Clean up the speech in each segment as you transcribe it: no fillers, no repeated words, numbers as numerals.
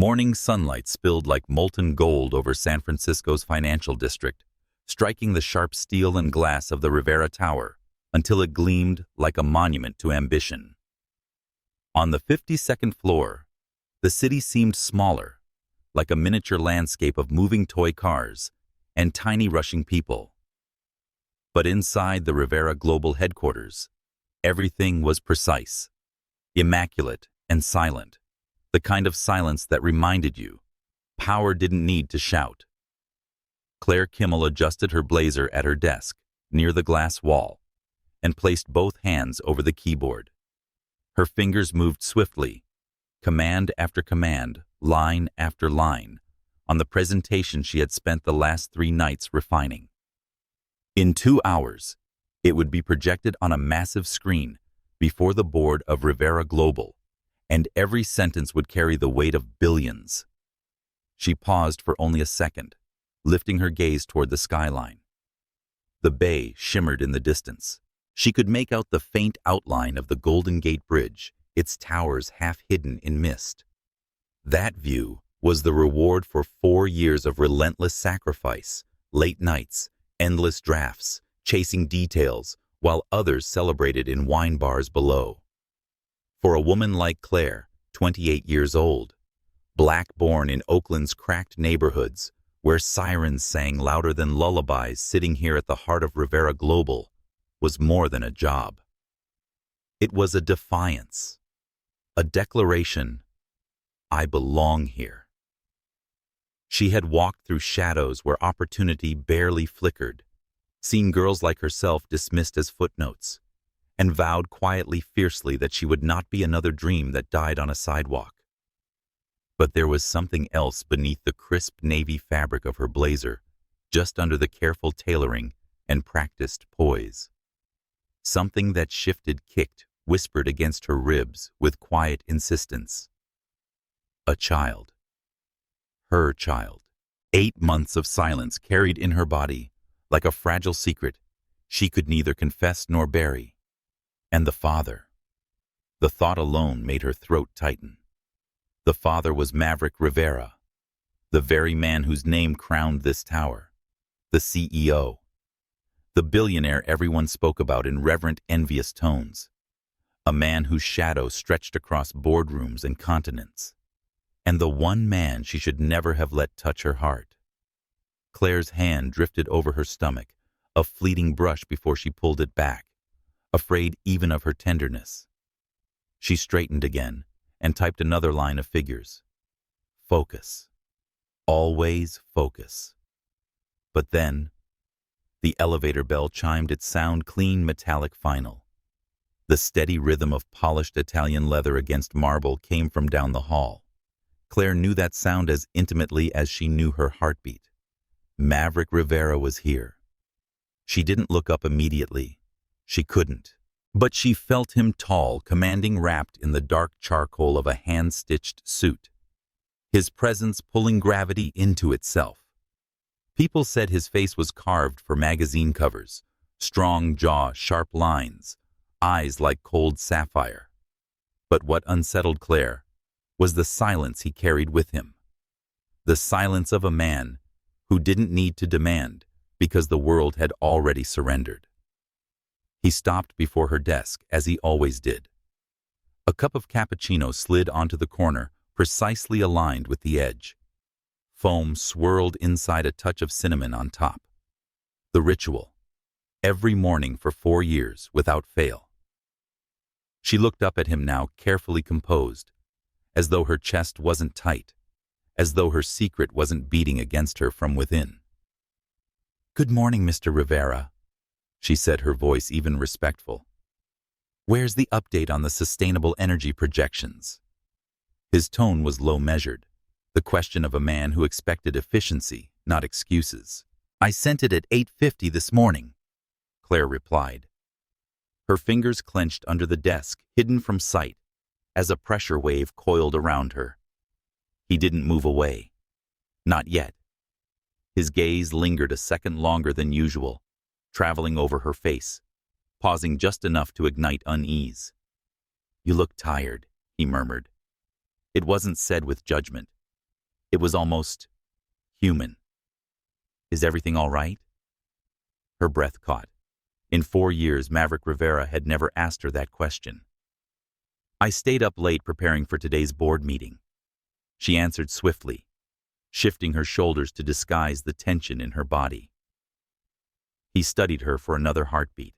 Morning sunlight spilled like molten gold over San Francisco's financial district, striking the sharp steel and glass of the Rivera Tower until it gleamed like a monument to ambition. On the 52nd floor, the city seemed smaller, like a miniature landscape of moving toy cars and tiny rushing people. But inside the Rivera Global headquarters, everything was precise, immaculate, and silent, the kind of silence that reminded you power didn't need to shout. Claire Kimmel adjusted her blazer at her desk near the glass wall and placed both hands over the keyboard. Her fingers moved swiftly, command after command, line after line, on the presentation she had spent the last 3 nights refining. In 2 hours, it would be projected on a massive screen before the board of Rivera Global, and every sentence would carry the weight of billions. She paused for only a second, lifting her gaze toward the skyline. The bay shimmered in the distance. She could make out the faint outline of the Golden Gate Bridge, its towers half hidden in mist. That view was the reward for 4 years of relentless sacrifice, late nights, endless drafts, chasing details, while others celebrated in wine bars below. For a woman like Claire, 28 years old, black-born in Oakland's cracked neighborhoods, where sirens sang louder than lullabies, sitting here at the heart of Rivera Global was more than a job. It was a defiance, a declaration, I belong here. She had walked through shadows where opportunity barely flickered, seen girls like herself dismissed as footnotes, and vowed quietly, fiercely that she would not be another dream that died on a sidewalk. But there was something else beneath the crisp navy fabric of her blazer, just under the careful tailoring and practiced poise. Something that shifted, kicked, whispered against her ribs with quiet insistence. A child. Her child. 8 months of silence carried in her body, like a fragile secret she could neither confess nor bury. And the father. The thought alone made her throat tighten. The father was Maverick Rivera, the very man whose name crowned this tower, the CEO, the billionaire everyone spoke about in reverent, envious tones, a man whose shadow stretched across boardrooms and continents, and the one man she should never have let touch her heart. Claire's hand drifted over her stomach, a fleeting brush before she pulled it back, afraid even of her tenderness. She straightened again and typed another line of figures. Focus. Always focus. But then, the elevator bell chimed its sound clean metallic final. The steady rhythm of polished Italian leather against marble came from down the hall. Claire knew that sound as intimately as she knew her heartbeat. Maverick Rivera was here. She didn't look up immediately. She couldn't. But she felt him tall, commanding, wrapped in the dark charcoal of a hand-stitched suit, his presence pulling gravity into itself. People said his face was carved for magazine covers, strong jaw, sharp lines, eyes like cold sapphire. But what unsettled Claire was the silence he carried with him. The silence of a man who didn't need to demand because the world had already surrendered. He stopped before her desk, as he always did. A cup of cappuccino slid onto the corner, precisely aligned with the edge. Foam swirled inside, a touch of cinnamon on top. The ritual. Every morning for 4 years, without fail. She looked up at him now, carefully composed, as though her chest wasn't tight, as though her secret wasn't beating against her from within. "Good morning, Mr. Rivera," she said, her voice even respectful. "Where's the update on the sustainable energy projections?" His tone was low measured, the question of a man who expected efficiency, not excuses. "I sent it at 8:50 this morning," Claire replied. Her fingers clenched under the desk, hidden from sight, as a pressure wave coiled around her. He didn't move away. Not yet. His gaze lingered a second longer than usual, traveling over her face, pausing just enough to ignite unease. "You look tired," he murmured. It wasn't said with judgment. It was almost human. Is everything all right? Her breath caught. In 4 years, Maverick Rivera had never asked her that question. I stayed up late preparing for today's board meeting. She answered swiftly, shifting her shoulders to disguise the tension in her body. He studied her for another heartbeat.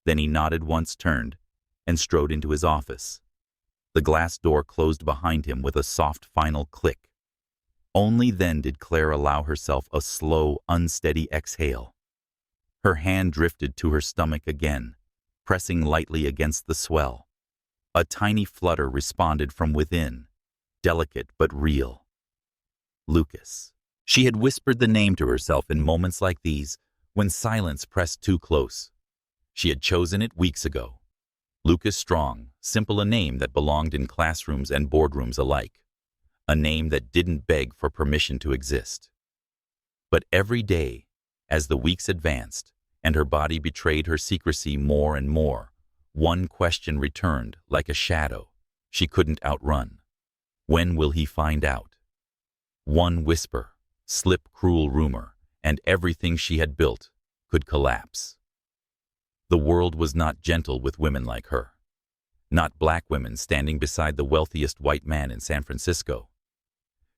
Then he nodded once, turned, and strode into his office. The glass door closed behind him with a soft final click. Only then did Claire allow herself a slow, unsteady exhale. Her hand drifted to her stomach again, pressing lightly against the swell. A tiny flutter responded from within, delicate but real. Lucas. She had whispered the name to herself in moments like these, when silence pressed too close. She had chosen it weeks ago. Lucas Strong, simple, a name that belonged in classrooms and boardrooms alike. A name that didn't beg for permission to exist. But every day, as the weeks advanced, and her body betrayed her secrecy more and more, one question returned like a shadow she couldn't outrun. When will he find out? One whisper, slip cruel rumor, and everything she had built could collapse. The world was not gentle with women like her. Not black women standing beside the wealthiest white man in San Francisco.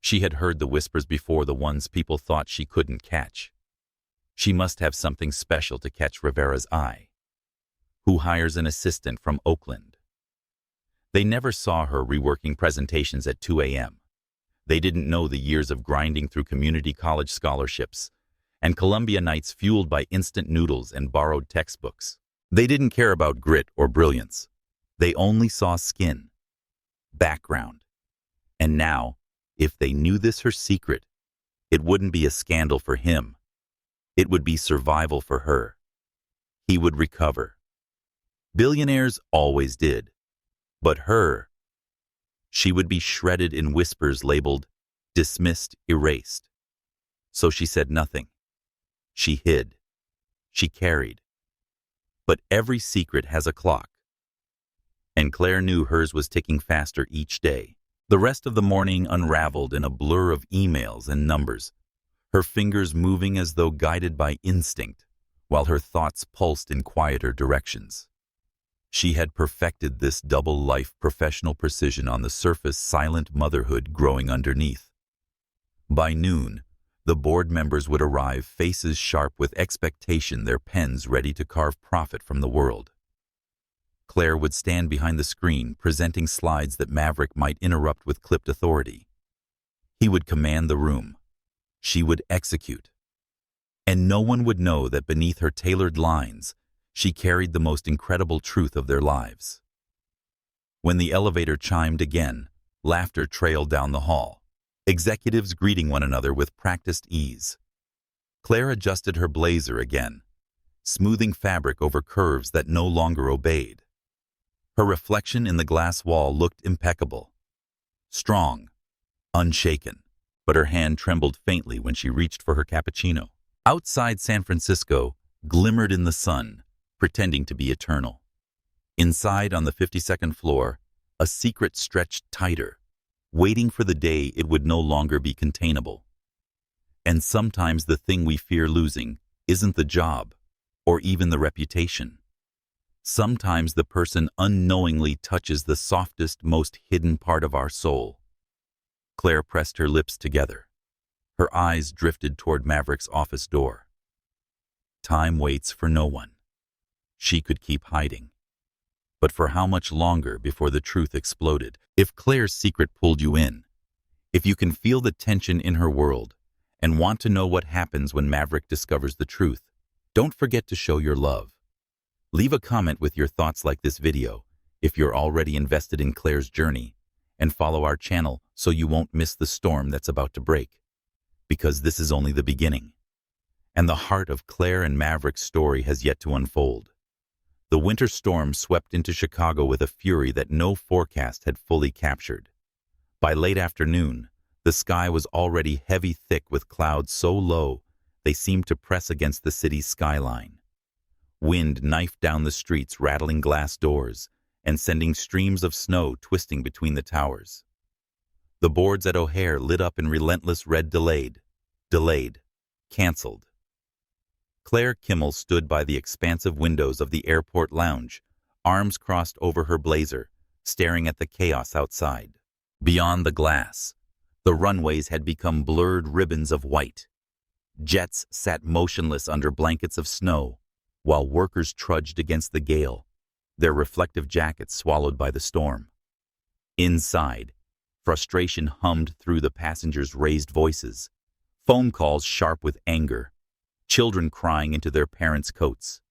She had heard the whispers before, the ones people thought she couldn't catch. She must have something special to catch Rivera's eye. Who hires an assistant from Oakland? They never saw her reworking presentations at 2 a.m. They didn't know the years of grinding through community college scholarships and Columbia nights fueled by instant noodles and borrowed textbooks. They didn't care about grit or brilliance. They only saw skin, background. And now, if they knew this her secret, it wouldn't be a scandal for him. It would be survival for her. He would recover. Billionaires always did. But her, she would be shredded in whispers labeled dismissed, erased. So she said nothing. She hid. She carried. But every secret has a clock. And Claire knew hers was ticking faster each day. The rest of the morning unraveled in a blur of emails and numbers, her fingers moving as though guided by instinct, while her thoughts pulsed in quieter directions. She had perfected this double-life professional precision on the surface, silent motherhood growing underneath. By noon, the board members would arrive, faces sharp with expectation, their pens ready to carve profit from the world. Claire would stand behind the screen, presenting slides that Maverick might interrupt with clipped authority. He would command the room. She would execute. And no one would know that beneath her tailored lines, she carried the most incredible truth of their lives. When the elevator chimed again, laughter trailed down the hall, executives greeting one another with practiced ease. Claire adjusted her blazer again, smoothing fabric over curves that no longer obeyed. Her reflection in the glass wall looked impeccable, strong, unshaken, but her hand trembled faintly when she reached for her cappuccino. Outside, San Francisco glimmered in the sun, pretending to be eternal. Inside, on the 52nd floor, a secret stretched tighter, waiting for the day it would no longer be containable. And sometimes the thing we fear losing isn't the job, or even the reputation. Sometimes the person unknowingly touches the softest, most hidden part of our soul. Claire pressed her lips together. Her eyes drifted toward Maverick's office door. Time waits for no one. She could keep hiding. But for how much longer before the truth exploded? If Claire's secret pulled you in, if you can feel the tension in her world and want to know what happens when Maverick discovers the truth, don't forget to show your love. Leave a comment with your thoughts, like this video if you're already invested in Claire's journey, and follow our channel so you won't miss the storm that's about to break. Because this is only the beginning. And the heart of Claire and Maverick's story has yet to unfold. The winter storm swept into Chicago with a fury that no forecast had fully captured. By late afternoon, the sky was already heavy, thick with clouds so low they seemed to press against the city's skyline. Wind knifed down the streets, rattling glass doors and sending streams of snow twisting between the towers. The boards at O'Hare lit up in relentless red delayed, canceled. Claire Kimmel stood by the expansive windows of the airport lounge, arms crossed over her blazer, staring at the chaos outside. Beyond the glass, the runways had become blurred ribbons of white. Jets sat motionless under blankets of snow, while workers trudged against the gale, their reflective jackets swallowed by the storm. Inside, frustration hummed through the passengers' raised voices, phone calls sharp with anger, children crying into their parents' coats.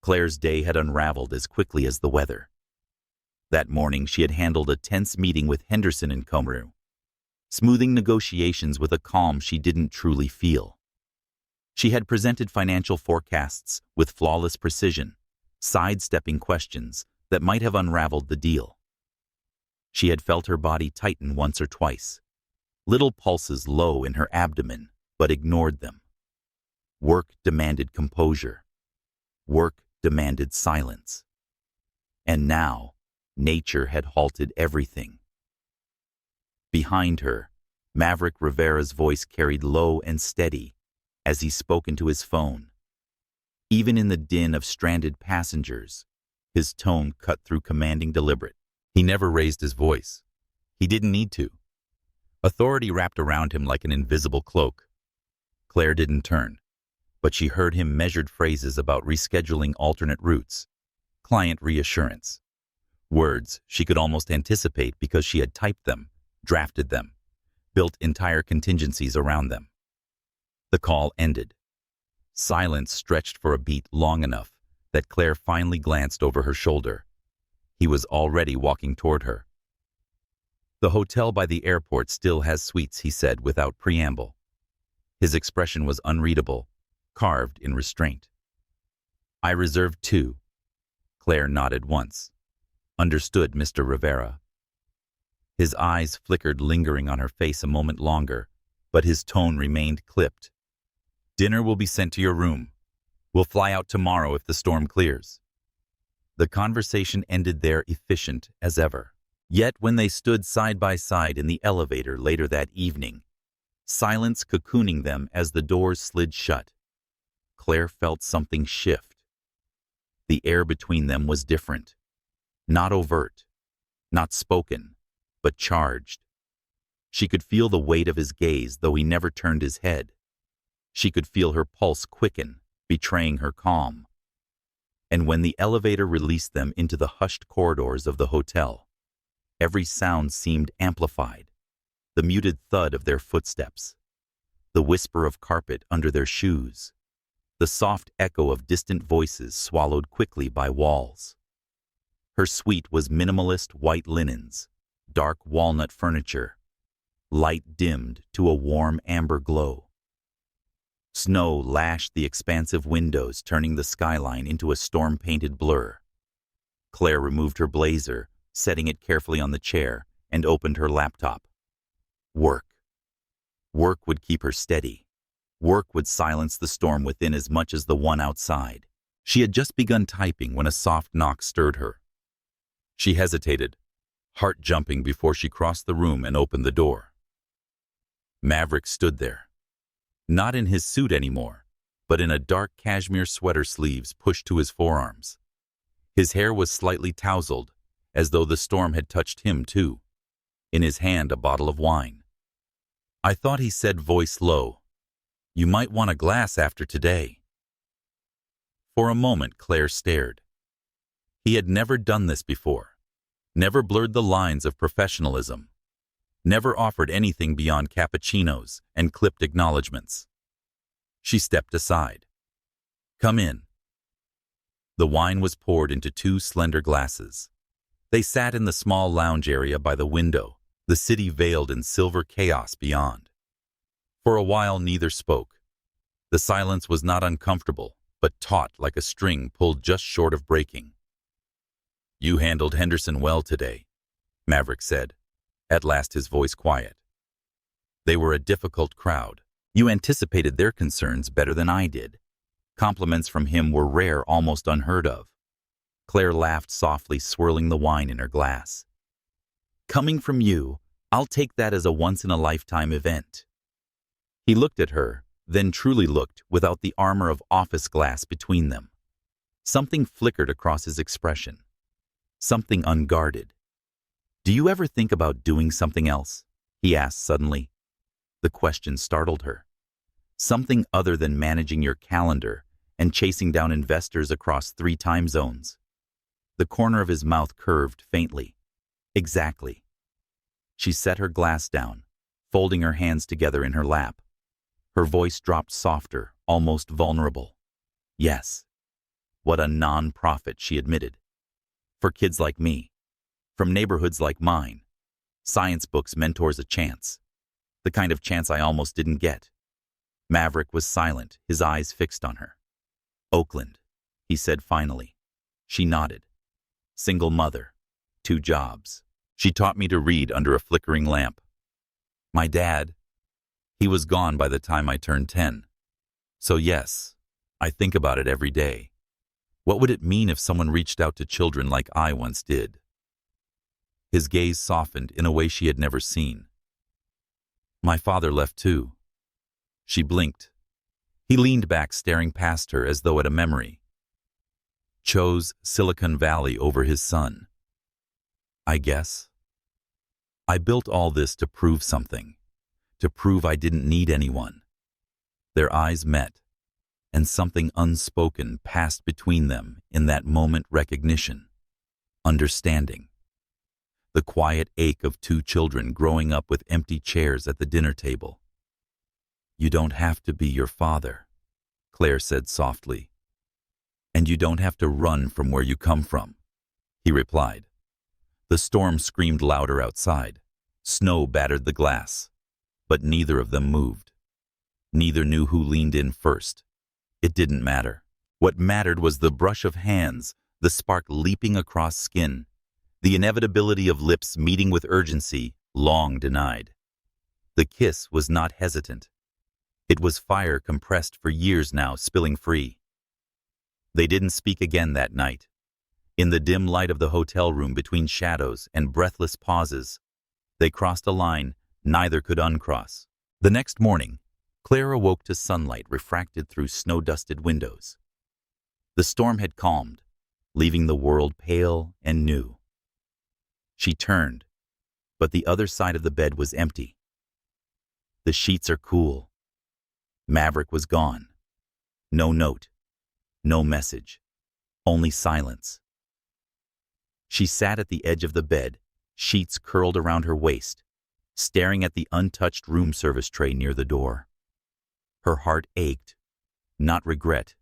Claire's day had unraveled as quickly as the weather. That morning she had handled a tense meeting with Henderson and Kimmel, smoothing negotiations with a calm she didn't truly feel. She had presented financial forecasts with flawless precision, sidestepping questions that might have unraveled the deal. She had felt her body tighten once or twice, little pulses low in her abdomen, but ignored them. Work demanded composure. Work demanded silence. And now, nature had halted everything. Behind her, Maverick Rivera's voice carried low and steady as he spoke into his phone. Even in the din of stranded passengers, his tone cut through commanding deliberate. He never raised his voice. He didn't need to. Authority wrapped around him like an invisible cloak. Claire didn't turn, but she heard him measured phrases about rescheduling alternate routes, client reassurance. Words she could almost anticipate because she had typed them, drafted them, built entire contingencies around them. The call ended. Silence stretched for a beat long enough that Claire finally glanced over her shoulder. He was already walking toward her. "The hotel by the airport still has suites," he said without preamble. His expression was unreadable, carved in restraint. "I reserved 2. Claire nodded once. "Understood, Mr. Rivera." His eyes flickered, lingering on her face a moment longer, but his tone remained clipped. "Dinner will be sent to your room. We'll fly out tomorrow if the storm clears." The conversation ended there, efficient as ever. Yet when they stood side by side in the elevator later that evening, silence cocooning them as the doors slid shut, Claire felt something shift. The air between them was different. Not overt, not spoken, but charged. She could feel the weight of his gaze, though he never turned his head. She could feel her pulse quicken, betraying her calm. And when the elevator released them into the hushed corridors of the hotel, every sound seemed amplified. The muted thud of their footsteps, the whisper of carpet under their shoes, the soft echo of distant voices swallowed quickly by walls. Her suite was minimalist white linens, dark walnut furniture, light dimmed to a warm amber glow. Snow lashed the expansive windows, turning the skyline into a storm-painted blur. Claire removed her blazer, setting it carefully on the chair, and opened her laptop. Work. Work would keep her steady. Work would silence the storm within as much as the one outside. She had just begun typing when a soft knock stirred her. She hesitated, heart jumping before she crossed the room and opened the door. Maverick stood there. Not in his suit anymore, but in a dark cashmere sweater, sleeves pushed to his forearms. His hair was slightly tousled, as though the storm had touched him too. In his hand, a bottle of wine. "I thought," he said, voice low, "you might want a glass after today." For a moment, Claire stared. He had never done this before, never blurred the lines of professionalism, never offered anything beyond cappuccinos and clipped acknowledgments. She stepped aside. "Come in." The wine was poured into 2 slender glasses. They sat in the small lounge area by the window, the city veiled in silver chaos beyond. For a while neither spoke. The silence was not uncomfortable, but taut like a string pulled just short of breaking. "You handled Henderson well today," Maverick said, at last his voice quiet. "They were a difficult crowd. You anticipated their concerns better than I did." Compliments from him were rare, almost unheard of. Claire laughed softly, swirling the wine in her glass. "Coming from you, I'll take that as a once-in-a-lifetime event." He looked at her, then truly looked without the armor of office glass between them. Something flickered across his expression. Something unguarded. "Do you ever think about doing something else?" he asked suddenly. The question startled her. Something other than managing your calendar and chasing down investors across 3 time zones. The corner of his mouth curved faintly. Exactly. She set her glass down, folding her hands together in her lap. Her voice dropped softer, almost vulnerable. "Yes." What a non-profit, she admitted. "For kids like me. From neighborhoods like mine. Science books mentors a chance. The kind of chance I almost didn't get." Maverick was silent, his eyes fixed on her. "Oakland," he said finally. She nodded. "Single mother. 2 jobs. She taught me to read under a flickering lamp. My dad, he was gone by the time I turned 10. So yes, I think about it every day. What would it mean if someone reached out to children like I once did?" His gaze softened in a way she had never seen. "My father left too." She blinked. He leaned back, staring past her as though at a memory. "Chose Silicon Valley over his son. I guess. I built all this to prove something, to prove I didn't need anyone." Their eyes met, and something unspoken passed between them in that moment: recognition, understanding. The quiet ache of 2 children growing up with empty chairs at the dinner table. "You don't have to be your father," Claire said softly. "And you don't have to run from where you come from," he replied. The storm screamed louder outside. Snow battered the glass. But neither of them moved. Neither knew who leaned in first. It didn't matter. What mattered was the brush of hands, the spark leaping across skin, the inevitability of lips meeting with urgency long denied. The kiss was not hesitant. It was fire compressed for years now, spilling free. They didn't speak again that night. In the dim light of the hotel room, between shadows and breathless pauses, they crossed a line neither could uncross. The next morning, Claire awoke to sunlight refracted through snow-dusted windows. The storm had calmed, leaving the world pale and new. She turned, but the other side of the bed was empty. The sheets are cool. Maverick was gone. No note, no message, only silence. She sat at the edge of the bed, sheets curled around her waist, staring at the untouched room service tray near the door. Her heart ached, not regret,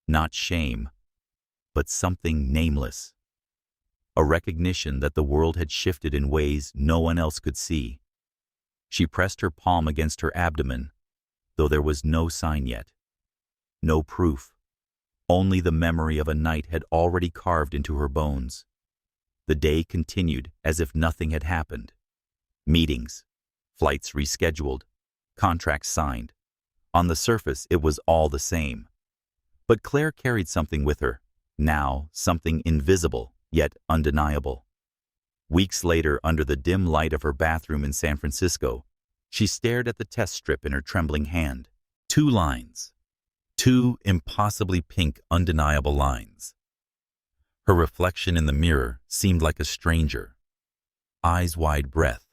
not shame, but something nameless. A recognition that the world had shifted in ways no one else could see. She pressed her palm against her abdomen, though there was no sign yet. No proof. Only the memory of a night had already carved into her bones. The day continued as if nothing had happened. Meetings, flights rescheduled, contracts signed. On the surface, it was all the same. But Claire carried something with her, now something invisible, yet undeniable. Weeks later, under the dim light of her bathroom in San Francisco, she stared at the test strip in her trembling hand. 2 lines. 2 impossibly pink, undeniable lines. Her reflection in the mirror seemed like a stranger. Eyes wide breath,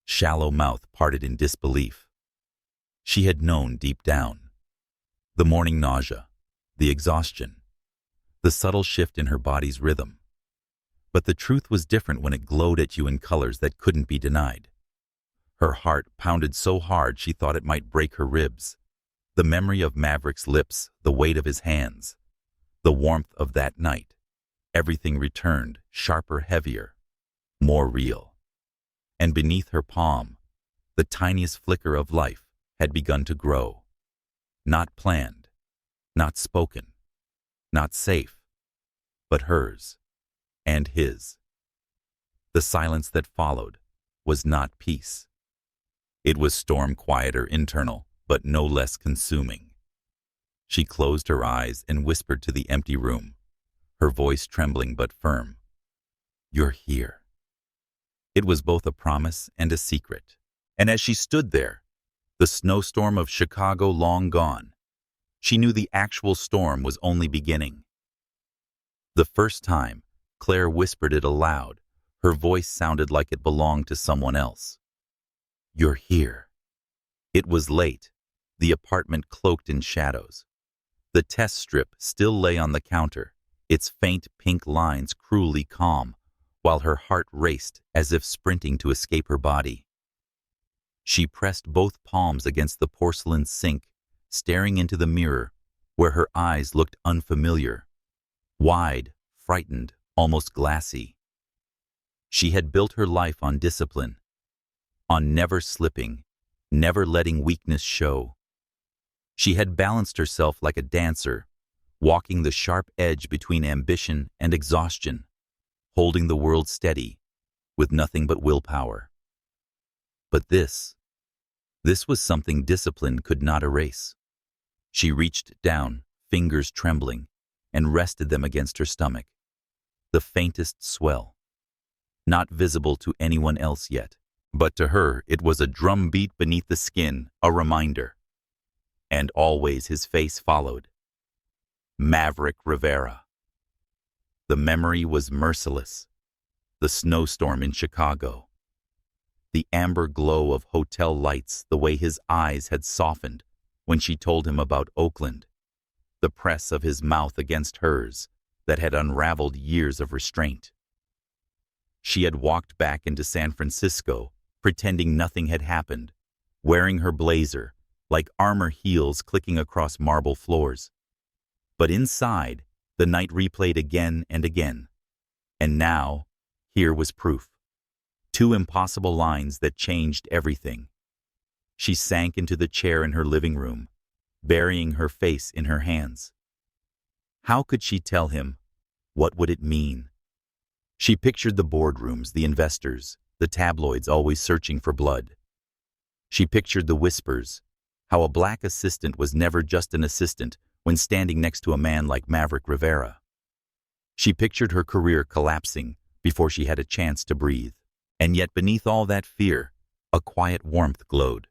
shallow mouth parted in disbelief. She had known deep down. The morning nausea, the exhaustion, the subtle shift in her body's rhythm. But the truth was different when it glowed at you in colors that couldn't be denied. Her heart pounded so hard she thought it might break her ribs. The memory of Maverick's lips, the weight of his hands, the warmth of that night. Everything returned, sharper, heavier, more real. And beneath her palm, the tiniest flicker of life had begun to grow. Not planned, not spoken, not safe, but hers and his. The silence that followed was not peace. It was storm, quieter, internal, but no less consuming. She closed her eyes and whispered to the empty room, her voice trembling but firm. "You're here." It was both a promise and a secret. And as she stood there, the snowstorm of Chicago long gone, she knew the actual storm was only beginning. The first time, Claire whispered it aloud. Her voice sounded like it belonged to someone else. "You're here." It was late, the apartment cloaked in shadows. The test strip still lay on the counter, its faint pink lines cruelly calm, while her heart raced as if sprinting to escape her body. She pressed both palms against the porcelain sink, staring into the mirror, where her eyes looked unfamiliar, wide, frightened, almost glassy. She had built her life on discipline, on never slipping, never letting weakness show. She had balanced herself like a dancer, walking the sharp edge between ambition and exhaustion, holding the world steady, with nothing but willpower. But this was something discipline could not erase. She reached down, fingers trembling, and rested them against her stomach. The faintest swell, not visible to anyone else yet, but to her it was a drumbeat beneath the skin, a reminder. And always his face followed. Maverick Rivera. The memory was merciless. The snowstorm in Chicago. The amber glow of hotel lights, the way his eyes had softened when she told him about Oakland. The press of his mouth against hers that had unraveled years of restraint. She had walked back into San Francisco, pretending nothing had happened, wearing her blazer, like armor heels clicking across marble floors. But inside, the night replayed again and again. And now, here was proof. Two impossible lines that changed everything. She sank into the chair in her living room, burying her face in her hands. How could she tell him? What would it mean? She pictured the boardrooms, the investors, the tabloids always searching for blood. She pictured the whispers, how a black assistant was never just an assistant when standing next to a man like Maverick Rivera. She pictured her career collapsing before she had a chance to breathe. And yet beneath all that fear, a quiet warmth glowed.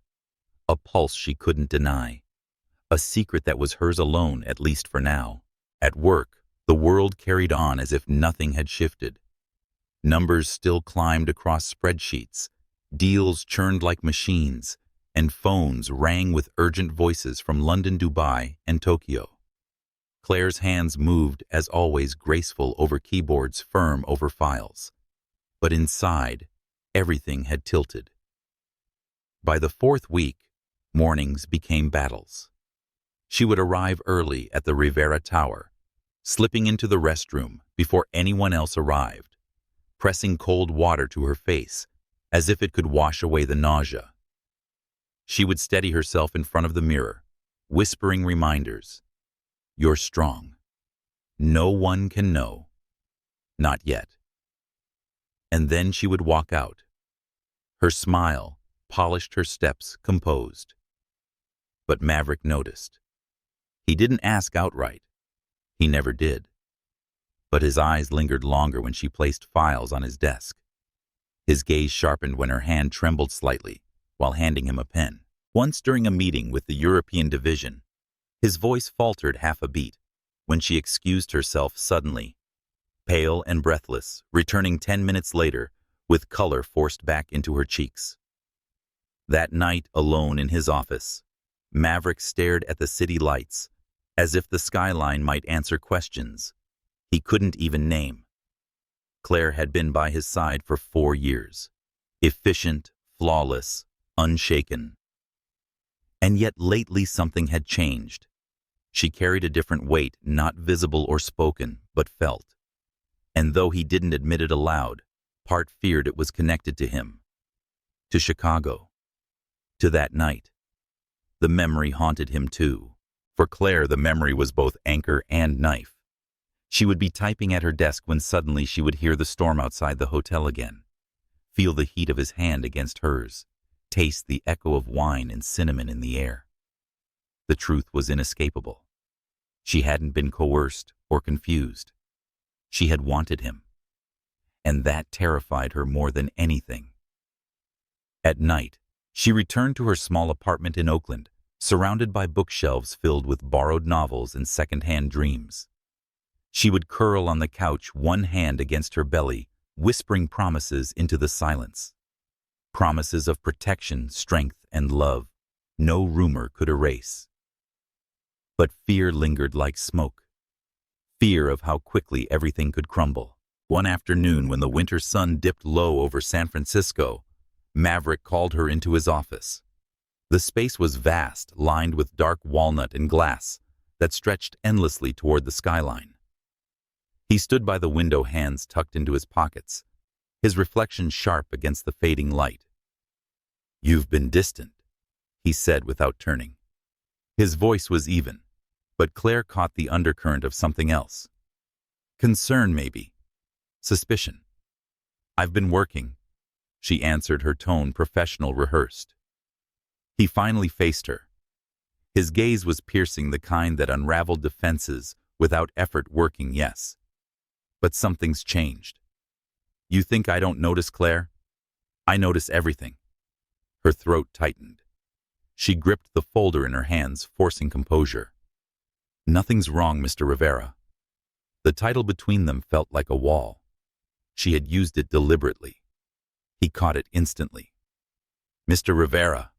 A pulse she couldn't deny. A secret that was hers alone, at least for now. At work, the world carried on as if nothing had shifted. Numbers still climbed across spreadsheets, deals churned like machines, and phones rang with urgent voices from London, Dubai, and Tokyo. Claire's hands moved, as always, graceful over keyboards, firm over files. But inside, everything had tilted. By the fourth week, mornings became battles. She would arrive early at the Rivera Tower, slipping into the restroom before anyone else arrived, pressing cold water to her face as if it could wash away the nausea. She would steady herself in front of the mirror, whispering reminders. "You're strong. No one can know. Not yet." And then she would walk out. Her smile polished her steps, composed. But Maverick noticed. He didn't ask outright. He never did. But his eyes lingered longer when she placed files on his desk. His gaze sharpened when her hand trembled slightly while handing him a pen. Once during a meeting with the European division, his voice faltered half a beat when she excused herself suddenly, pale and breathless, returning 10 minutes later with color forced back into her cheeks. That night, alone in his office, Maverick stared at the city lights, as if the skyline might answer questions he couldn't even name. Claire had been by his side for 4 years, efficient, flawless, unshaken. And yet lately something had changed. She carried a different weight, not visible or spoken, but felt. And though he didn't admit it aloud, part feared it was connected to him, to Chicago, to that night. The memory haunted him too. For Claire, the memory was both anchor and knife. She would be typing at her desk when suddenly she would hear the storm outside the hotel again, feel the heat of his hand against hers, taste the echo of wine and cinnamon in the air. The truth was inescapable. She hadn't been coerced or confused. She had wanted him. and that terrified her more than anything. At night, she returned to her small apartment in Oakland, surrounded by bookshelves filled with borrowed novels and second-hand dreams. She would curl on the couch, one hand against her belly, whispering promises into the silence. Promises of protection, strength, and love no rumor could erase. But fear lingered like smoke. Fear of how quickly everything could crumble. One afternoon, when the winter sun dipped low over San Francisco, Maverick called her into his office. The space was vast, lined with dark walnut and glass that stretched endlessly toward the skyline. He stood by the window, hands tucked into his pockets, his reflection sharp against the fading light. "You've been distant," he said without turning. His voice was even, but Claire caught the undercurrent of something else. Concern, maybe. Suspicion. "I've been working," she answered, her tone professional, rehearsed. He finally faced her. His gaze was piercing, the kind that unraveled defenses without effort, working, yes. "But something's changed." "You think I don't notice, Claire?" "I notice everything." Her throat tightened. She gripped the folder in her hands, forcing composure. "Nothing's wrong, Mr. Rivera." The title between them felt like a wall. She had used it deliberately. He caught it instantly. "Mr. Rivera,"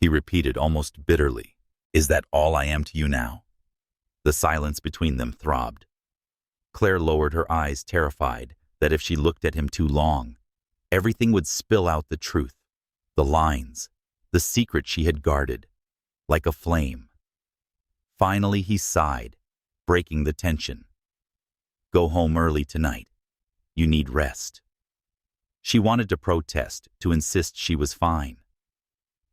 he repeated almost bitterly. "Is that all I am to you now?" The silence between them throbbed. Claire lowered her eyes, terrified that if she looked at him too long, everything would spill out, the truth, the lines, the secret she had guarded, like a flame. Finally he sighed, breaking the tension. "Go home early tonight. You need rest." She wanted to protest, to insist she was fine.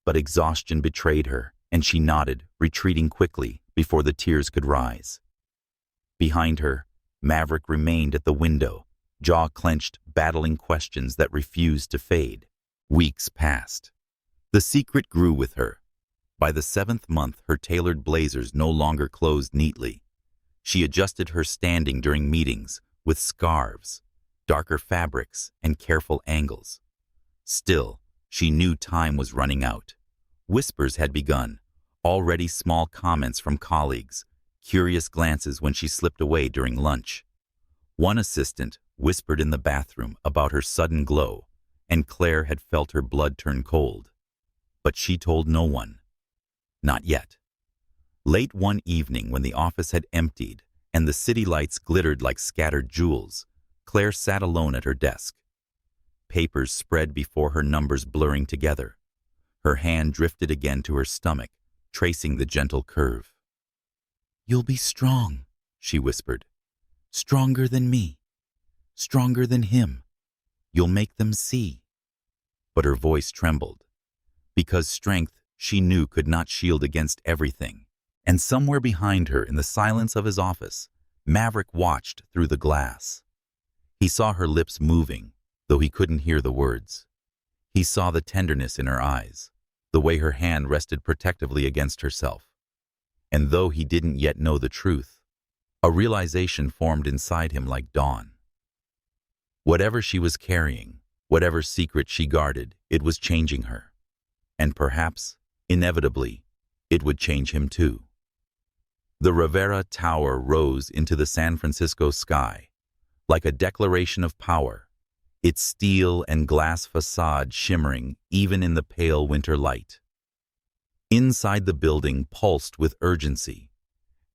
But exhaustion betrayed her, and she nodded, retreating quickly before the tears could rise. Behind her, Maverick remained at the window, jaw clenched, battling questions that refused to fade. Weeks passed. The secret grew with her. By the 7th month, her tailored blazers no longer closed neatly. She adjusted her standing during meetings with scarves, darker fabrics, and careful angles. Still, she knew time was running out. Whispers had begun, already small comments from colleagues, curious glances when she slipped away during lunch. One assistant whispered in the bathroom about her sudden glow, and Claire had felt her blood turn cold. But she told no one. Not yet. Late one evening, when the office had emptied and the city lights glittered like scattered jewels, Claire sat alone at her desk. Papers spread before her, numbers blurring together. Her hand drifted again to her stomach, tracing the gentle curve. "You'll be strong," she whispered. "Stronger than me. Stronger than him. You'll make them see." But her voice trembled, because strength, she knew, could not shield against everything. And somewhere behind her, in the silence of his office, Maverick watched through the glass. He saw her lips moving, though he couldn't hear the words. He saw the tenderness in her eyes, the way her hand rested protectively against herself. And though he didn't yet know the truth, a realization formed inside him like dawn. Whatever she was carrying, whatever secret she guarded, it was changing her. And perhaps, inevitably, it would change him too. The Rivera Tower rose into the San Francisco sky, like a declaration of power, its steel and glass facade shimmering even in the pale winter light. Inside the building pulsed with urgency.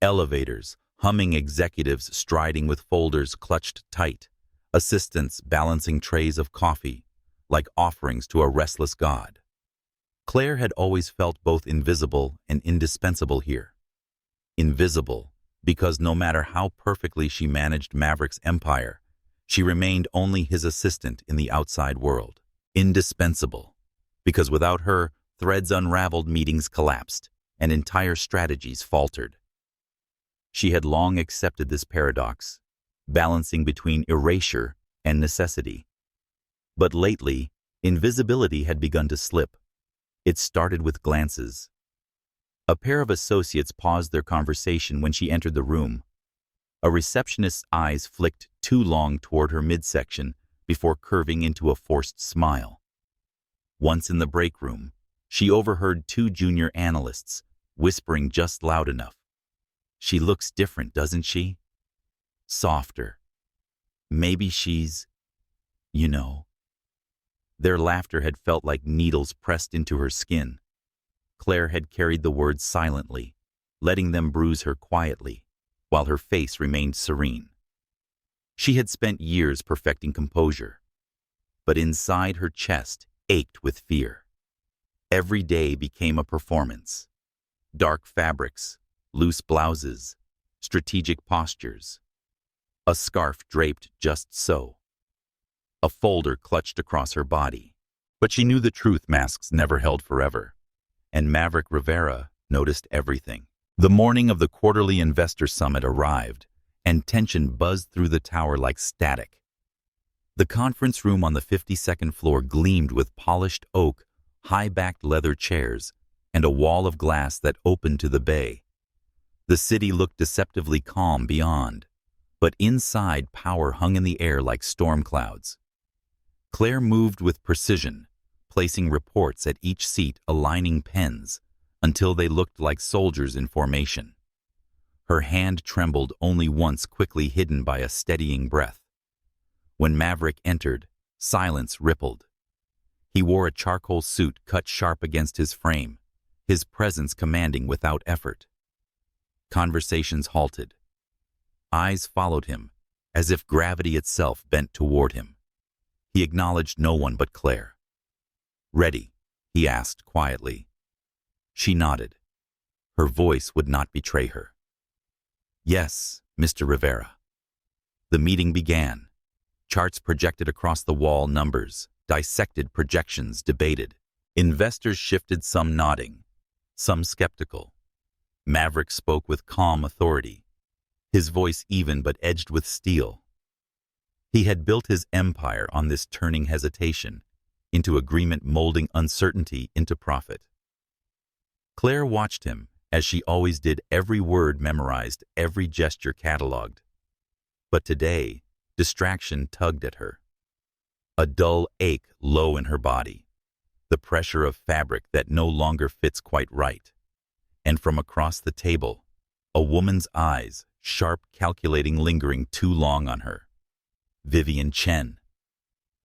Elevators, humming, executives striding with folders clutched tight, assistants balancing trays of coffee, like offerings to a restless god. Claire had always felt both invisible and indispensable here. Invisible, because no matter how perfectly she managed Maverick's empire, she remained only his assistant in the outside world. Indispensable, because without her, threads unraveled, meetings collapsed, and entire strategies faltered. She had long accepted this paradox, balancing between erasure and necessity. But lately, invisibility had begun to slip. It started with glances. A pair of associates paused their conversation when she entered the room. A receptionist's eyes flicked too long toward her midsection before curving into a forced smile. Once in the break room, she overheard two junior analysts whispering just loud enough. "She looks different, doesn't she? Softer. Maybe she's, you know." Their laughter had felt like needles pressed into her skin. Claire had carried the words silently, letting them bruise her quietly, while her face remained serene. She had spent years perfecting composure, but inside her chest ached with fear. Every day became a performance. Dark fabrics, loose blouses, strategic postures. A scarf draped just so. A folder clutched across her body. But she knew the truth masks never held forever, and Maverick Rivera noticed everything. The morning of the quarterly investor summit arrived, and tension buzzed through the tower like static. The conference room on the 52nd floor gleamed with polished oak, high-backed leather chairs, and a wall of glass that opened to the bay. The city looked deceptively calm beyond, but inside power hung in the air like storm clouds. Claire moved with precision, placing reports at each seat, aligning pens, until they looked like soldiers in formation. Her hand trembled only once, quickly hidden by a steadying breath. When Maverick entered, silence rippled. He wore a charcoal suit cut sharp against his frame, his presence commanding without effort. Conversations halted. Eyes followed him, as if gravity itself bent toward him. He acknowledged no one but Claire. "Ready?" he asked quietly. She nodded. Her voice would not betray her. "Yes, Mr. Rivera." The meeting began. Charts projected across the wall, numbers, dissected projections debated. Investors shifted, some nodding, some skeptical. Maverick spoke with calm authority, his voice even but edged with steel. He had built his empire on this turning hesitation into agreement, molding uncertainty into profit. Claire watched him, as she always did, every word memorized, every gesture catalogued. But today, distraction tugged at her. A dull ache low in her body, the pressure of fabric that no longer fits quite right. And from across the table, a woman's eyes, sharp, calculating, lingering too long on her. Vivian Chen,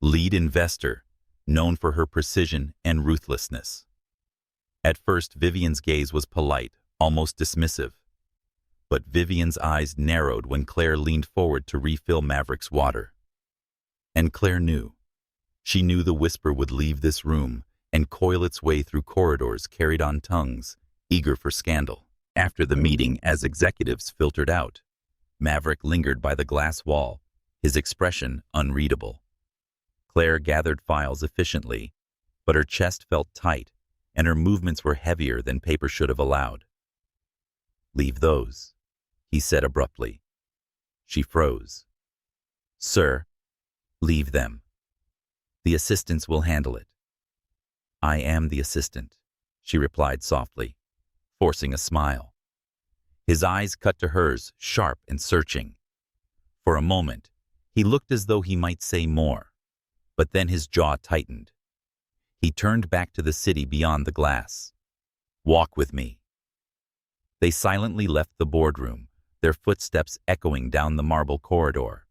lead investor, known for her precision and ruthlessness. At first, Vivian's gaze was polite, almost dismissive. But Vivian's eyes narrowed when Claire leaned forward to refill Maverick's water. And Claire knew. She knew the whisper would leave this room and coil its way through corridors carried on tongues, eager for scandal. After the meeting, as executives filtered out, Maverick lingered by the glass wall, his expression unreadable. Claire gathered files efficiently, but her chest felt tight, and her movements were heavier than paper should have allowed. "Leave those," he said abruptly. She froze. "Sir, leave them. The assistants will handle it." "I am the assistant," she replied softly, forcing a smile. His eyes cut to hers, sharp and searching. For a moment, he looked as though he might say more, but then his jaw tightened. He turned back to the city beyond the glass. "Walk with me." They silently left the boardroom, their footsteps echoing down the marble corridor.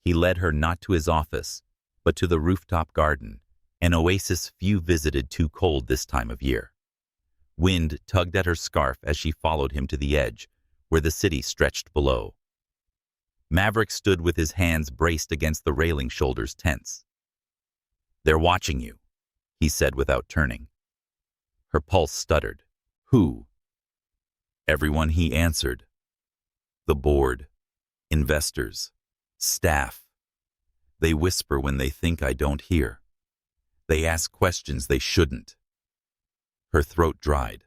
He led her not to his office, but to the rooftop garden, an oasis few visited, too cold this time of year. Wind tugged at her scarf as she followed him to the edge, where the city stretched below. Maverick stood with his hands braced against the railing, shoulders tense. "They're watching you," he said without turning. Her pulse stuttered. "Who?" "Everyone," he answered. "The board, investors, staff. They whisper when they think I don't hear. They ask questions they shouldn't." Her throat dried.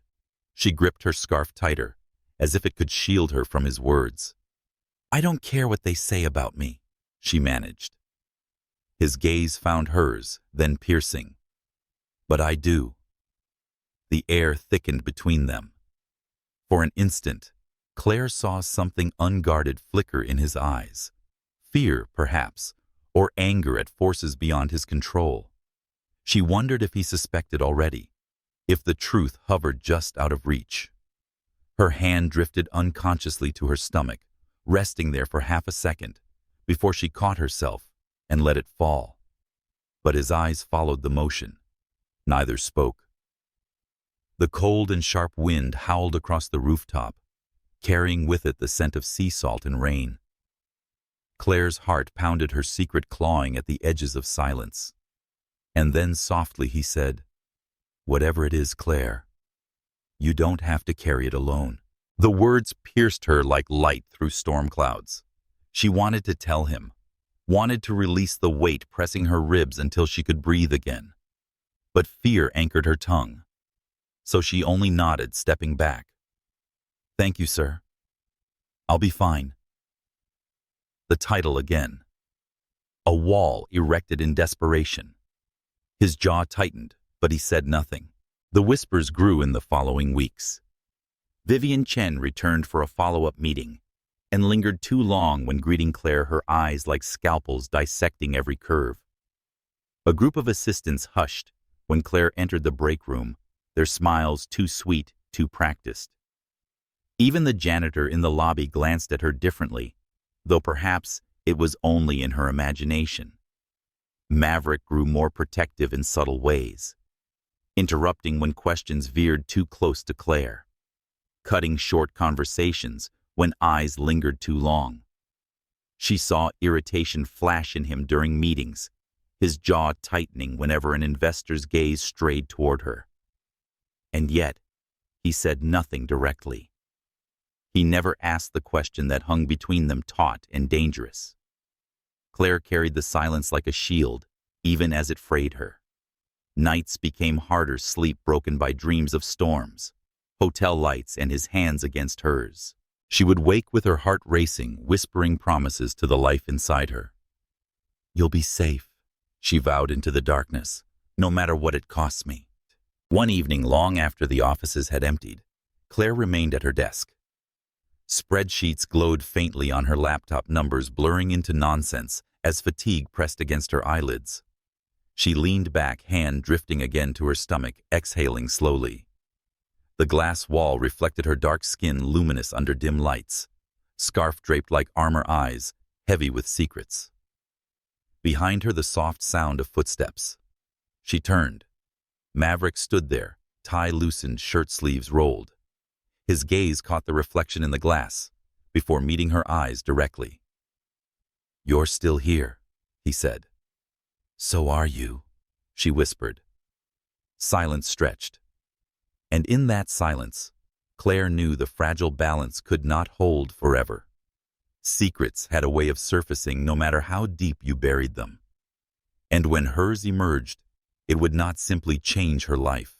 She gripped her scarf tighter, as if it could shield her from his words. "I don't care what they say about me," she managed. His gaze found hers, then piercing. "But I do." The air thickened between them. For an instant, Claire saw something unguarded flicker in his eyes. Fear, perhaps, or anger at forces beyond his control. She wondered if he suspected already, if the truth hovered just out of reach. Her hand drifted unconsciously to her stomach, resting there for half a second, before she caught herself and let it fall. But his eyes followed the motion. Neither spoke. The cold and sharp wind howled across the rooftop, carrying with it the scent of sea salt and rain. Claire's heart pounded her secret clawing at the edges of silence. And then softly he said, "Whatever it is, Claire, you don't have to carry it alone." The words pierced her like light through storm clouds. She wanted to tell him, wanted to release the weight pressing her ribs until she could breathe again. But fear anchored her tongue. So she only nodded, stepping back. "Thank you, sir. I'll be fine." The title again. A wall erected in desperation. His jaw tightened, but he said nothing. The whispers grew in the following weeks. Vivian Chen returned for a follow-up meeting and lingered too long when greeting Claire, her eyes like scalpels dissecting every curve. A group of assistants hushed when Claire entered the break room, their smiles too sweet, too practiced. Even the janitor in the lobby glanced at her differently, though perhaps it was only in her imagination. Maverick grew more protective in subtle ways, interrupting when questions veered too close to Claire, cutting short conversations when eyes lingered too long. She saw irritation flash in him during meetings, his jaw tightening whenever an investor's gaze strayed toward her. And yet, he said nothing directly. He never asked the question that hung between them, taut and dangerous. Claire carried the silence like a shield, even as it frayed her. Nights became harder, sleep broken by dreams of storms, hotel lights, and his hands against hers. She would wake with her heart racing, whispering promises to the life inside her. "You'll be safe," she vowed into the darkness, "no matter what it costs me." One evening, long after the offices had emptied, Claire remained at her desk. Spreadsheets glowed faintly on her laptop, numbers blurring into nonsense as fatigue pressed against her eyelids. She leaned back, hand drifting again to her stomach, exhaling slowly. The glass wall reflected her dark skin, luminous under dim lights, scarf draped like armor, eyes heavy with secrets. Behind her, the soft sound of footsteps. She turned. Maverick stood there, tie loosened, shirt sleeves rolled. His gaze caught the reflection in the glass before meeting her eyes directly. "You're still here," he said. "So are you," she whispered. Silence stretched. And in that silence, Claire knew the fragile balance could not hold forever. Secrets had a way of surfacing no matter how deep you buried them. And when hers emerged, it would not simply change her life.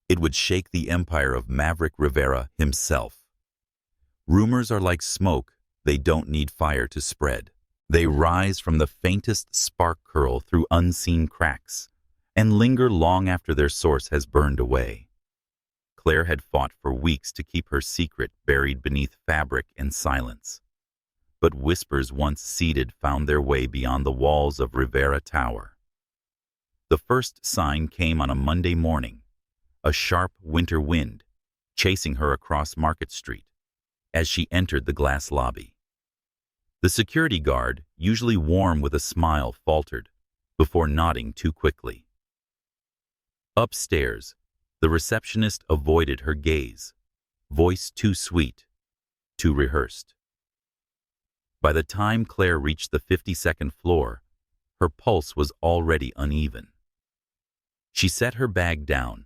It would shake the empire of Maverick Rivera himself. Rumors are like smoke. They don't need fire to spread. They rise from the faintest spark curl through unseen cracks and linger long after their source has burned away. Claire had fought for weeks to keep her secret buried beneath fabric and silence. But whispers once seeded found their way beyond the walls of Rivera Tower. The first sign came on a Monday morning, a sharp winter wind chasing her across Market Street as she entered the glass lobby. The security guard, usually warm with a smile, faltered before nodding too quickly. Upstairs, the receptionist avoided her gaze, voice too sweet, too rehearsed. By the time Claire reached the 52nd floor, her pulse was already uneven. She set her bag down,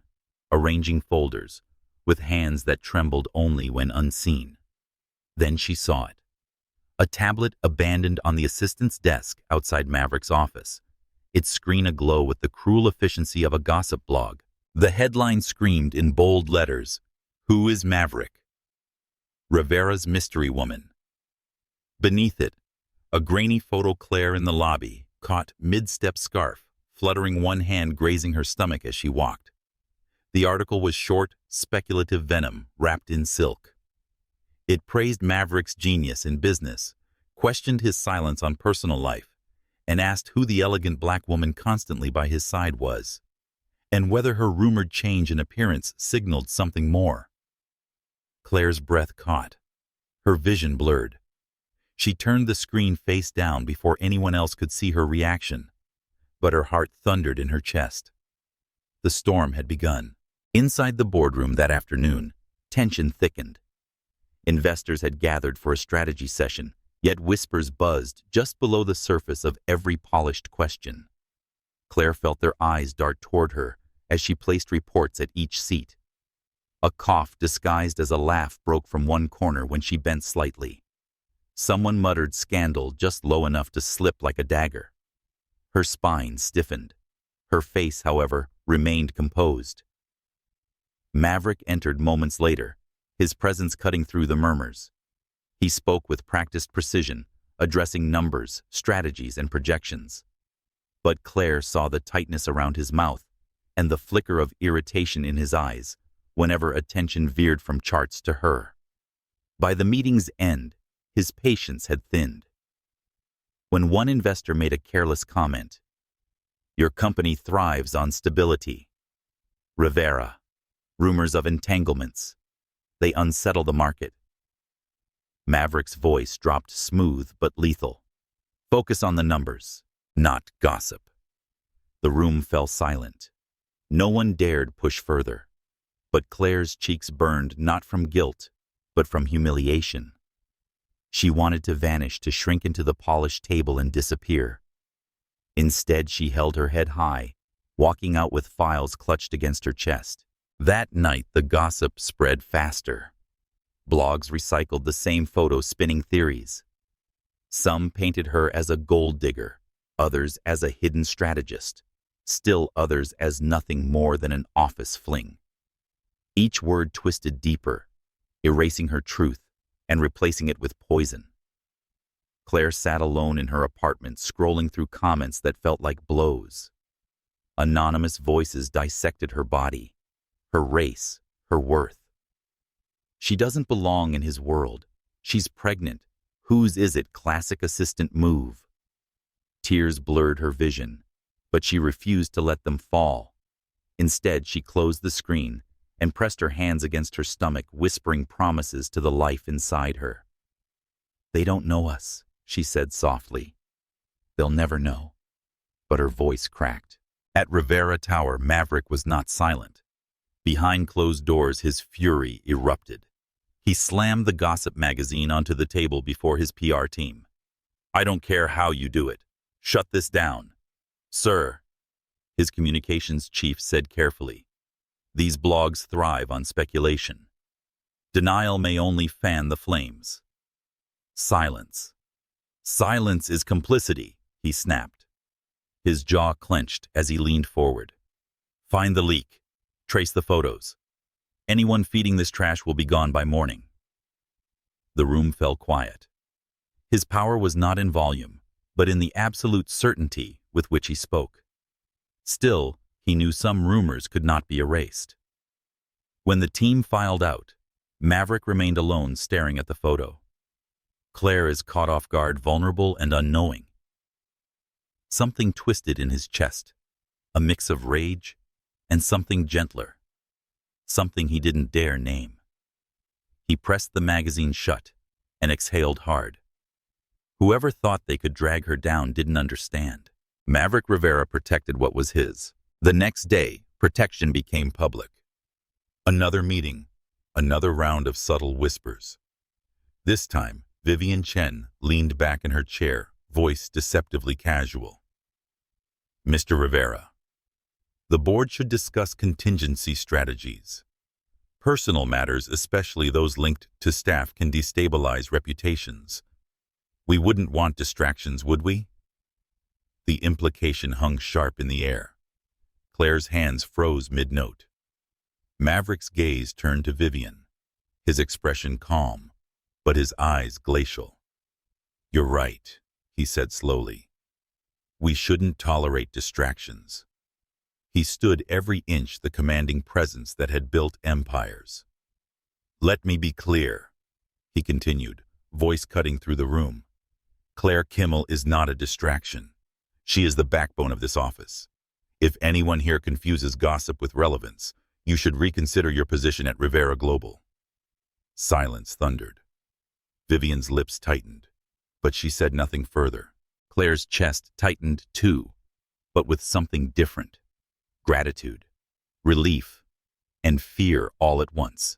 arranging folders, with hands that trembled only when unseen. Then she saw it. A tablet abandoned on the assistant's desk outside Maverick's office, its screen aglow with the cruel efficiency of a gossip blog. The headline screamed in bold letters, "Who is Maverick? Rivera's mystery woman." Beneath it, a grainy photo Claire in the lobby, caught mid-step scarf, fluttering, one hand grazing her stomach as she walked. The article was short, speculative venom wrapped in silk. It praised Maverick's genius in business, questioned his silence on personal life, and asked who the elegant black woman constantly by his side was, and whether her rumored change in appearance signaled something more. Claire's breath caught. Her vision blurred. She turned the screen face down before anyone else could see her reaction, but her heart thundered in her chest. The storm had begun. Inside the boardroom that afternoon, tension thickened. Investors had gathered for a strategy session, yet whispers buzzed just below the surface of every polished question. Claire felt their eyes dart toward her as she placed reports at each seat. A cough disguised as a laugh broke from one corner when she bent slightly. Someone muttered scandal just low enough to slip like a dagger. Her spine stiffened. Her face, however, remained composed. Maverick entered moments later, his presence cutting through the murmurs. He spoke with practiced precision, addressing numbers, strategies, and projections. But Claire saw the tightness around his mouth and the flicker of irritation in his eyes whenever attention veered from charts to her. By the meeting's end, his patience had thinned. When one investor made a careless comment, "Your company thrives on stability. Rivera. Rumors of entanglements. They unsettle the market." Maverick's voice dropped smooth but lethal. "Focus on the numbers, not gossip." The room fell silent. No one dared push further. But Claire's cheeks burned not from guilt, but from humiliation. She wanted to vanish, to shrink into the polished table and disappear. Instead, she held her head high, walking out with files clutched against her chest. That night, the gossip spread faster. Blogs recycled the same photo, spinning theories. Some painted her as a gold digger, others as a hidden strategist, still others as nothing more than an office fling. Each word twisted deeper, erasing her truth and replacing it with poison. Claire sat alone in her apartment, scrolling through comments that felt like blows. Anonymous voices dissected her body, her race, her worth. She doesn't belong in his world. She's pregnant. Whose is it? Classic assistant move. Tears blurred her vision, but she refused to let them fall. Instead, she closed the screen and pressed her hands against her stomach, whispering promises to the life inside her. "They don't know us," she said softly. "They'll never know." But her voice cracked. At Rivera Tower, Maverick was not silent. Behind closed doors, his fury erupted. He slammed the gossip magazine onto the table before his PR team. "I don't care how you do it. Shut this down." "Sir," his communications chief said carefully, "these blogs thrive on speculation. Denial may only fan the flames." "Silence. Silence is complicity," he snapped. His jaw clenched as he leaned forward. "Find the leak. Trace the photos. Anyone feeding this trash will be gone by morning." The room fell quiet. His power was not in volume, but in the absolute certainty with which he spoke. Still, he knew some rumors could not be erased. When the team filed out, Maverick remained alone, staring at the photo. Claire is caught off guard, vulnerable and unknowing. Something twisted in his chest, a mix of rage and something gentler, something he didn't dare name. He pressed the magazine shut and exhaled hard. Whoever thought they could drag her down didn't understand. Maverick Rivera protected what was his. The next day, protection became public. Another meeting, another round of subtle whispers. This time, Vivian Chen leaned back in her chair, voice deceptively casual. "Mr. Rivera, the board should discuss contingency strategies. Personal matters, especially those linked to staff, can destabilize reputations. We wouldn't want distractions, would we?" The implication hung sharp in the air. Claire's hands froze mid-note. Maverick's gaze turned to Vivian, his expression calm, but his eyes glacial. "You're right," he said slowly. "We shouldn't tolerate distractions." He stood every inch the commanding presence that had built empires. "Let me be clear," he continued, voice cutting through the room. "Claire Kimmel is not a distraction. She is the backbone of this office. If anyone here confuses gossip with relevance, you should reconsider your position at Rivera Global." Silence thundered. Vivian's lips tightened, but she said nothing further. Claire's chest tightened too, but with something different. Gratitude, relief, and fear all at once.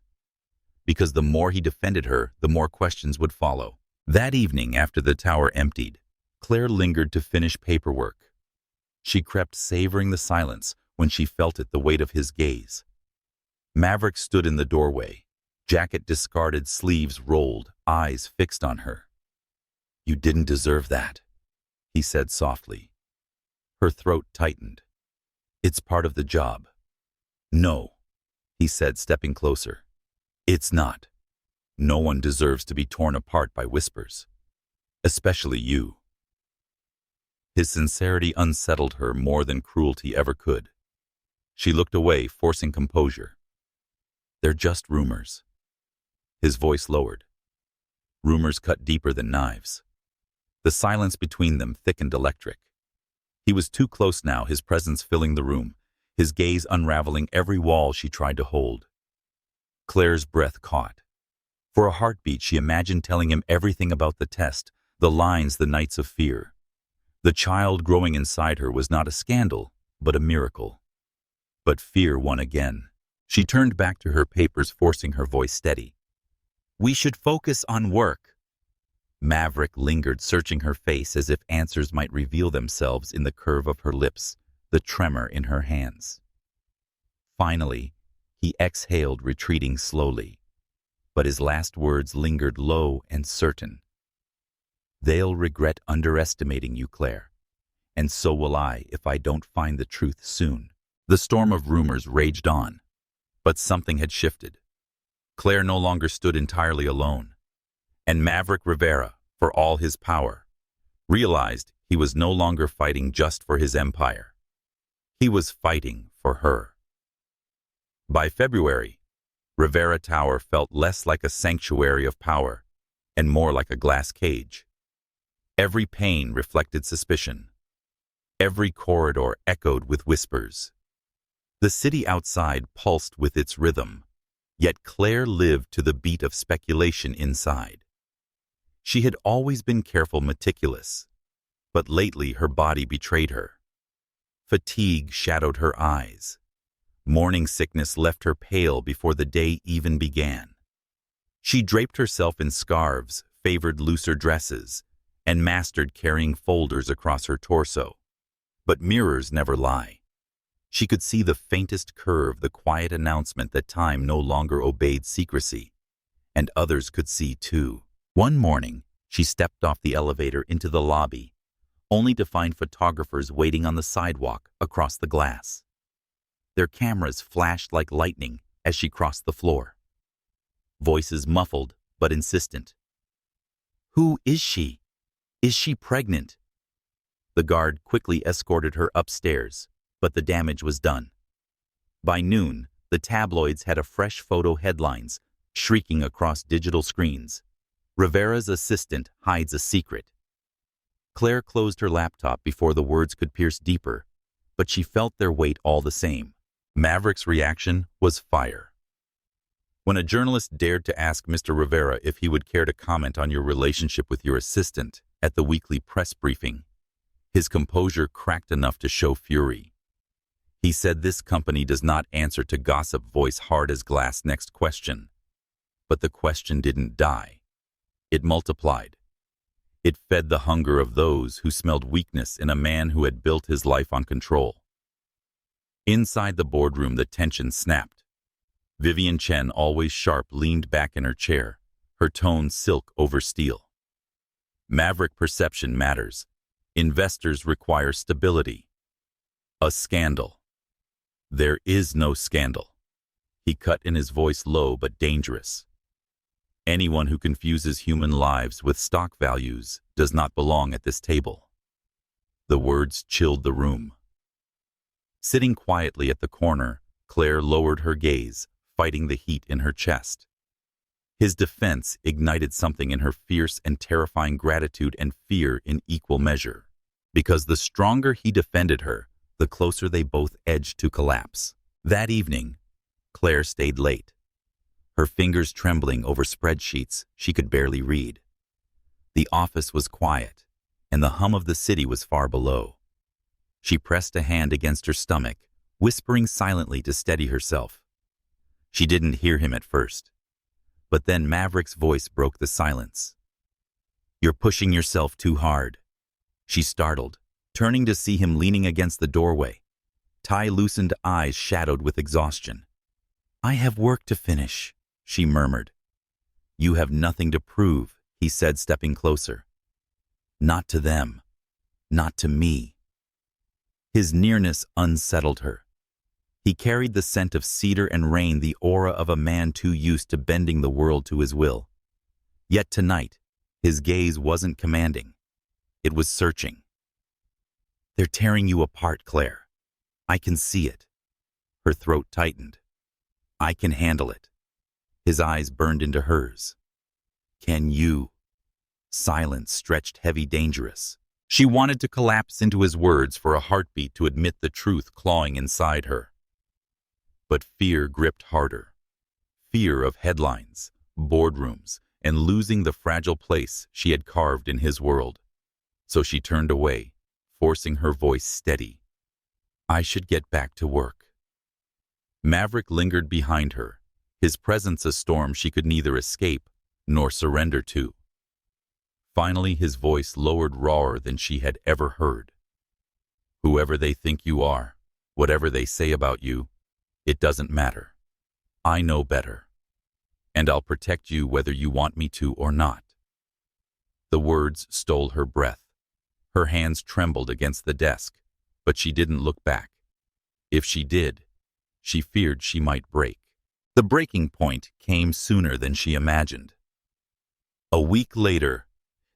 Because the more he defended her, the more questions would follow. That evening, after the tower emptied, Claire lingered to finish paperwork. She crept, savoring the silence, when she felt the weight of his gaze. Maverick stood in the doorway, jacket discarded, sleeves rolled, eyes fixed on her. "You didn't deserve that," he said softly. Her throat tightened. "It's part of the job." "No," he said, stepping closer. "It's not. No one deserves to be torn apart by whispers. Especially you." His sincerity unsettled her more than cruelty ever could. She looked away, forcing composure. "They're just rumors." His voice lowered. Rumors cut deeper than knives. The silence between them thickened electric. He was too close now, his presence filling the room, his gaze unraveling every wall she tried to hold. Claire's breath caught. For a heartbeat, she imagined telling him everything about the test, the lines, the nights of fear. The child growing inside her was not a scandal, but a miracle. But fear won again. She turned back to her papers, forcing her voice steady. "We should focus on work." Maverick lingered, searching her face as if answers might reveal themselves in the curve of her lips, the tremor in her hands. Finally, he exhaled, retreating slowly. But his last words lingered low and certain. "They'll regret underestimating you, Claire. And so will I if I don't find the truth soon." The storm of rumors raged on, but something had shifted. Claire no longer stood entirely alone. And Maverick Rivera, for all his power, realized he was no longer fighting just for his empire. He was fighting for her. By February, Rivera Tower felt less like a sanctuary of power and more like a glass cage. Every pane reflected suspicion. Every corridor echoed with whispers. The city outside pulsed with its rhythm, yet Claire lived to the beat of speculation inside. She had always been careful, meticulous, but lately her body betrayed her. Fatigue shadowed her eyes. Morning sickness left her pale before the day even began. She draped herself in scarves, favored looser dresses, and mastered carrying folders across her torso. But mirrors never lie. She could see the faintest curve, the quiet announcement that time no longer obeyed secrecy. And others could see too. One morning, she stepped off the elevator into the lobby, only to find photographers waiting on the sidewalk across the glass. Their cameras flashed like lightning as she crossed the floor. Voices muffled but insistent. "Who is she? Is she pregnant?" The guard quickly escorted her upstairs, but the damage was done. By noon, the tabloids had a fresh photo headlines shrieking across digital screens. "Rivera's assistant hides a secret." Claire closed her laptop before the words could pierce deeper, but she felt their weight all the same. Maverick's reaction was fire. When a journalist dared to ask Mr. Rivera if he would care to comment on your relationship with your assistant at the weekly press briefing, his composure cracked enough to show fury. He said, "This company does not answer to gossip," voice hard as glass. "Next question." But the question didn't die. It multiplied. It fed the hunger of those who smelled weakness in a man who had built his life on control. Inside the boardroom, the tension snapped. Vivian Chen, always sharp, leaned back in her chair, her tone silk over steel. "Maverick, perception matters. Investors require stability." "A scandal." "There is no scandal." He cut in, his voice low but dangerous. "Anyone who confuses human lives with stock values does not belong at this table." The words chilled the room. Sitting quietly at the corner, Claire lowered her gaze, fighting the heat in her chest. His defense ignited something in her, fierce and terrifying gratitude and fear in equal measure. because the stronger he defended her, the closer they both edged to collapse. That evening, Claire stayed late, her fingers trembling over spreadsheets she could barely read. The office was quiet, and the hum of the city was far below. She pressed a hand against her stomach, whispering silently to steady herself. She didn't hear him at first, but then Maverick's voice broke the silence. "You're pushing yourself too hard." She startled, turning to see him leaning against the doorway, tie-loosened eyes shadowed with exhaustion. "I have work to finish," she murmured. "You have nothing to prove," he said, stepping closer. "Not to them. Not to me." His nearness unsettled her. He carried the scent of cedar and rain, the aura of a man too used to bending the world to his will. Yet tonight, his gaze wasn't commanding. It was searching. "They're tearing you apart, Claire. I can see it." Her throat tightened. "I can handle it." His eyes burned into hers. "Can you?" Silence stretched heavy, dangerous. She wanted to collapse into his words for a heartbeat to admit the truth clawing inside her. But fear gripped harder. Fear of headlines, boardrooms, and losing the fragile place she had carved in his world. So she turned away, forcing her voice steady. "I should get back to work." Maverick lingered behind her, his presence a storm she could neither escape nor surrender to. Finally, his voice lowered, rawer than she had ever heard. "Whoever they think you are, whatever they say about you, it doesn't matter. I know better. And I'll protect you whether you want me to or not." The words stole her breath. Her hands trembled against the desk, but she didn't look back. If she did, she feared she might break. The breaking point came sooner than she imagined. A week later,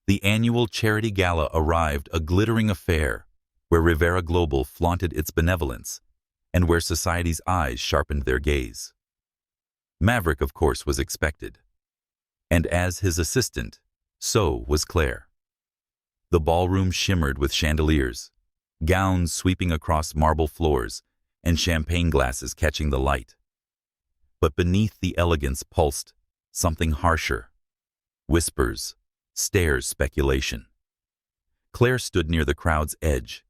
the annual charity gala arrived, a glittering affair where Rivera Global flaunted its benevolence and where society's eyes sharpened their gaze. Maverick, of course, was expected. And as his assistant, so was Claire. The ballroom shimmered with chandeliers, gowns sweeping across marble floors, and champagne glasses catching the light. But beneath the elegance pulsed something harsher. Whispers, stares, speculation. Claire stood near the crowd's edge,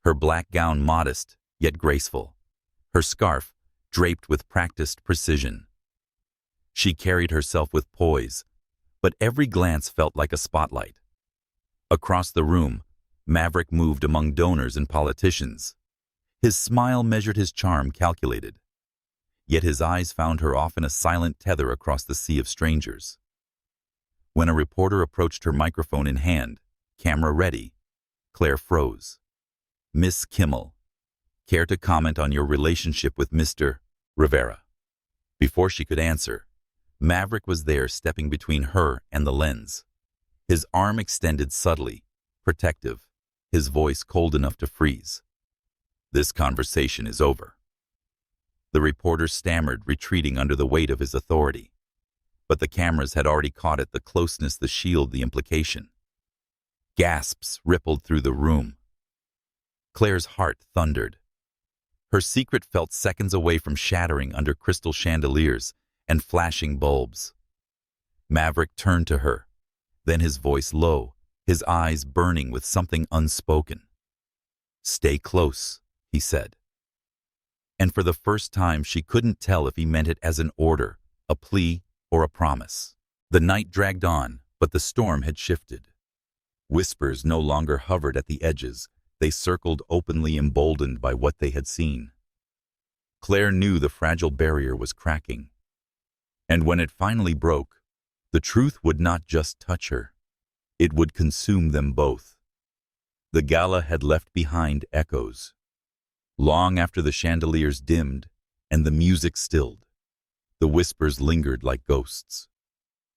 her black gown modest yet graceful, her scarf draped with practiced precision. She carried herself with poise, but every glance felt like a spotlight. Across the room, Maverick moved among donors and politicians. His smile measured, his charm calculated. Yet his eyes found her often a silent tether across the sea of strangers. When a reporter approached her, microphone in hand, camera ready, Claire froze. "Miss Kimmel, care to comment on your relationship with Mr. Rivera?" Before she could answer, Maverick was there, stepping between her and the lens. His arm extended subtly, protective, his voice cold enough to freeze. "This conversation is over." The reporter stammered, retreating under the weight of his authority. But the cameras had already caught it, the closeness, the shield, the implication. Gasps rippled through the room. Claire's heart thundered. Her secret felt seconds away from shattering under crystal chandeliers and flashing bulbs. Maverick turned to her, then his voice low, his eyes burning with something unspoken. "Stay close," he said. And for the first time, she couldn't tell if he meant it as an order, a plea, or a promise. The night dragged on, but the storm had shifted. Whispers no longer hovered at the edges. They circled openly, emboldened by what they had seen. Claire knew the fragile barrier was cracking. And when it finally broke, the truth would not just touch her. It would consume them both. The gala had left behind echoes. Long after the chandeliers dimmed and the music stilled, the whispers lingered like ghosts.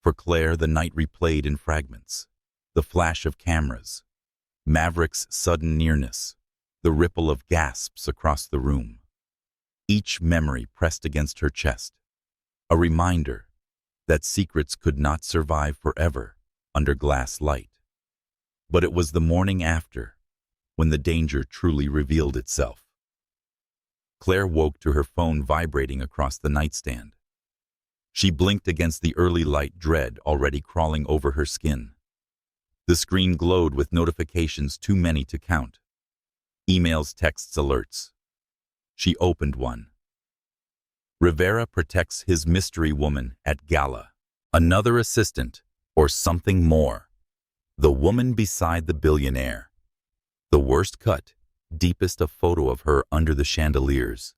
For Claire, the night replayed in fragments. The flash of cameras, Maverick's sudden nearness, the ripple of gasps across the room. Each memory pressed against her chest, a reminder that secrets could not survive forever under glass light. But it was the morning after, when the danger truly revealed itself. Claire woke to her phone vibrating across the nightstand. She blinked against the early light, dread already crawling over her skin. The screen glowed with notifications too many to count. Emails, texts, alerts. She opened one. Rivera protects his mystery woman at gala. Another assistant, or something more. The woman beside the billionaire. The worst cut, deepest a photo of her under the chandeliers.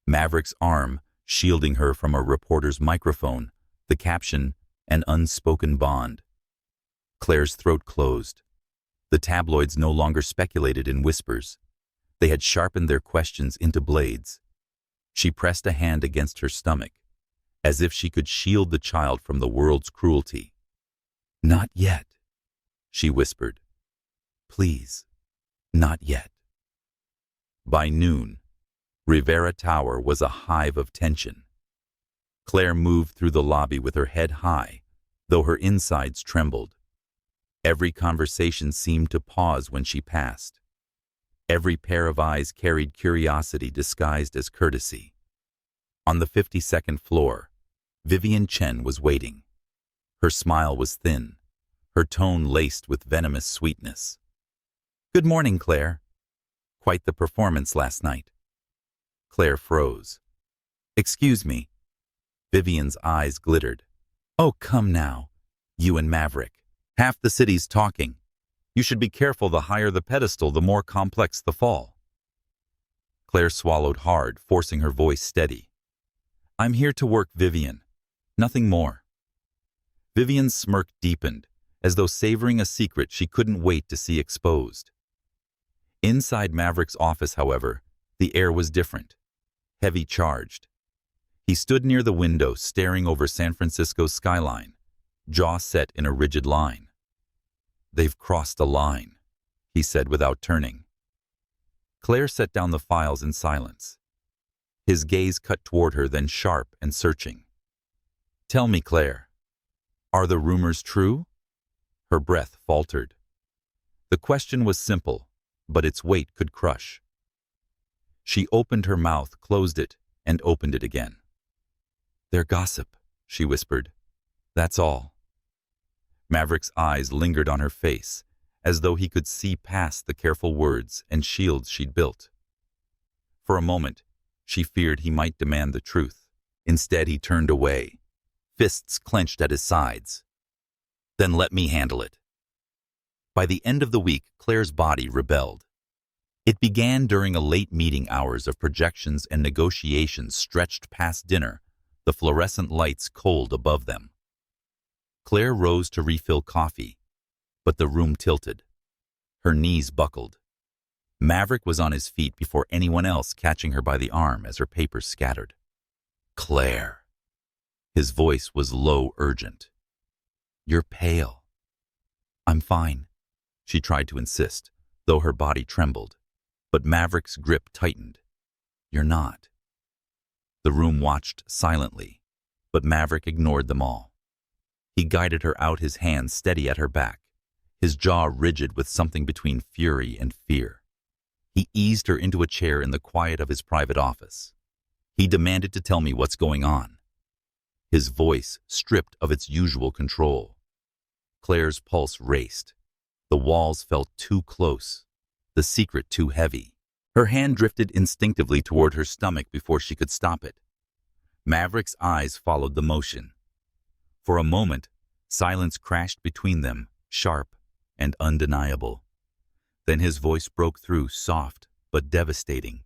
Maverick's arm shielding her from a reporter's microphone, the caption, an unspoken bond. Claire's throat closed. The tabloids no longer speculated in whispers. They had sharpened their questions into blades. She pressed a hand against her stomach, as if she could shield the child from the world's cruelty. "Not yet," she whispered. "Please, not yet." By noon, Rivera Tower was a hive of tension. Claire moved through the lobby with her head high, though her insides trembled. Every conversation seemed to pause when she passed. Every pair of eyes carried curiosity disguised as courtesy. On the 52nd floor, Vivian Chen was waiting. Her smile was thin, her tone laced with venomous sweetness. "Good morning, Claire. Quite the performance last night." Claire froze. "Excuse me." Vivian's eyes glittered. "Oh, come now. You and Maverick. Half the city's talking. You should be careful. The higher the pedestal, the more complex the fall." Claire swallowed hard, forcing her voice steady. "I'm here to work, Vivian. Nothing more." Vivian's smirk deepened, as though savoring a secret she couldn't wait to see exposed. Inside Maverick's office, however, the air was different, heavy charged. He stood near the window, staring over San Francisco's skyline, jaw set in a rigid line. "They've crossed a line," he said without turning. Claire set down the files in silence. His gaze cut toward her, then sharp and searching. "Tell me, Claire, are the rumors true?" Her breath faltered. The question was simple, but its weight could crush. She opened her mouth, closed it, and opened it again. "They're gossip," she whispered. "That's all." Maverick's eyes lingered on her face, as though he could see past the careful words and shields she'd built. For a moment, she feared he might demand the truth. Instead, he turned away, fists clenched at his sides. "Then let me handle it." By the end of the week, Claire's body rebelled. It began during a late meeting, hours of projections and negotiations stretched past dinner, the fluorescent lights cold above them. Claire rose to refill coffee, but the room tilted. Her knees buckled. Maverick was on his feet before anyone else, catching her by the arm as her papers scattered. "Claire." His voice was low, urgent. "You're pale." "I'm fine," she tried to insist, though her body trembled. But Maverick's grip tightened. "You're not." The room watched silently, but Maverick ignored them all. He guided her out, his hands steady at her back, his jaw rigid with something between fury and fear. He eased her into a chair in the quiet of his private office. He demanded to tell me what's going on. His voice stripped of its usual control. Claire's pulse raced. The walls felt too close, the secret too heavy. Her hand drifted instinctively toward her stomach before she could stop it. Maverick's eyes followed the motion. For a moment, silence crashed between them, sharp and undeniable. Then his voice broke through, soft but devastating.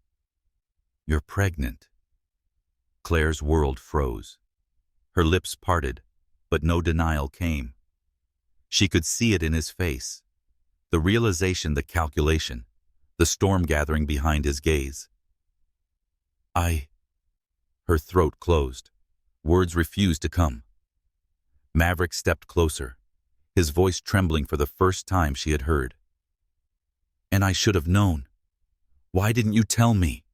"You're pregnant." Claire's world froze. Her lips parted, but no denial came. She could see it in his face. The realization, the calculation, the storm gathering behind his gaze. Her throat closed. Words refused to come. Maverick stepped closer, his voice trembling for the first time she had heard. "And I should have known. Why didn't you tell me?"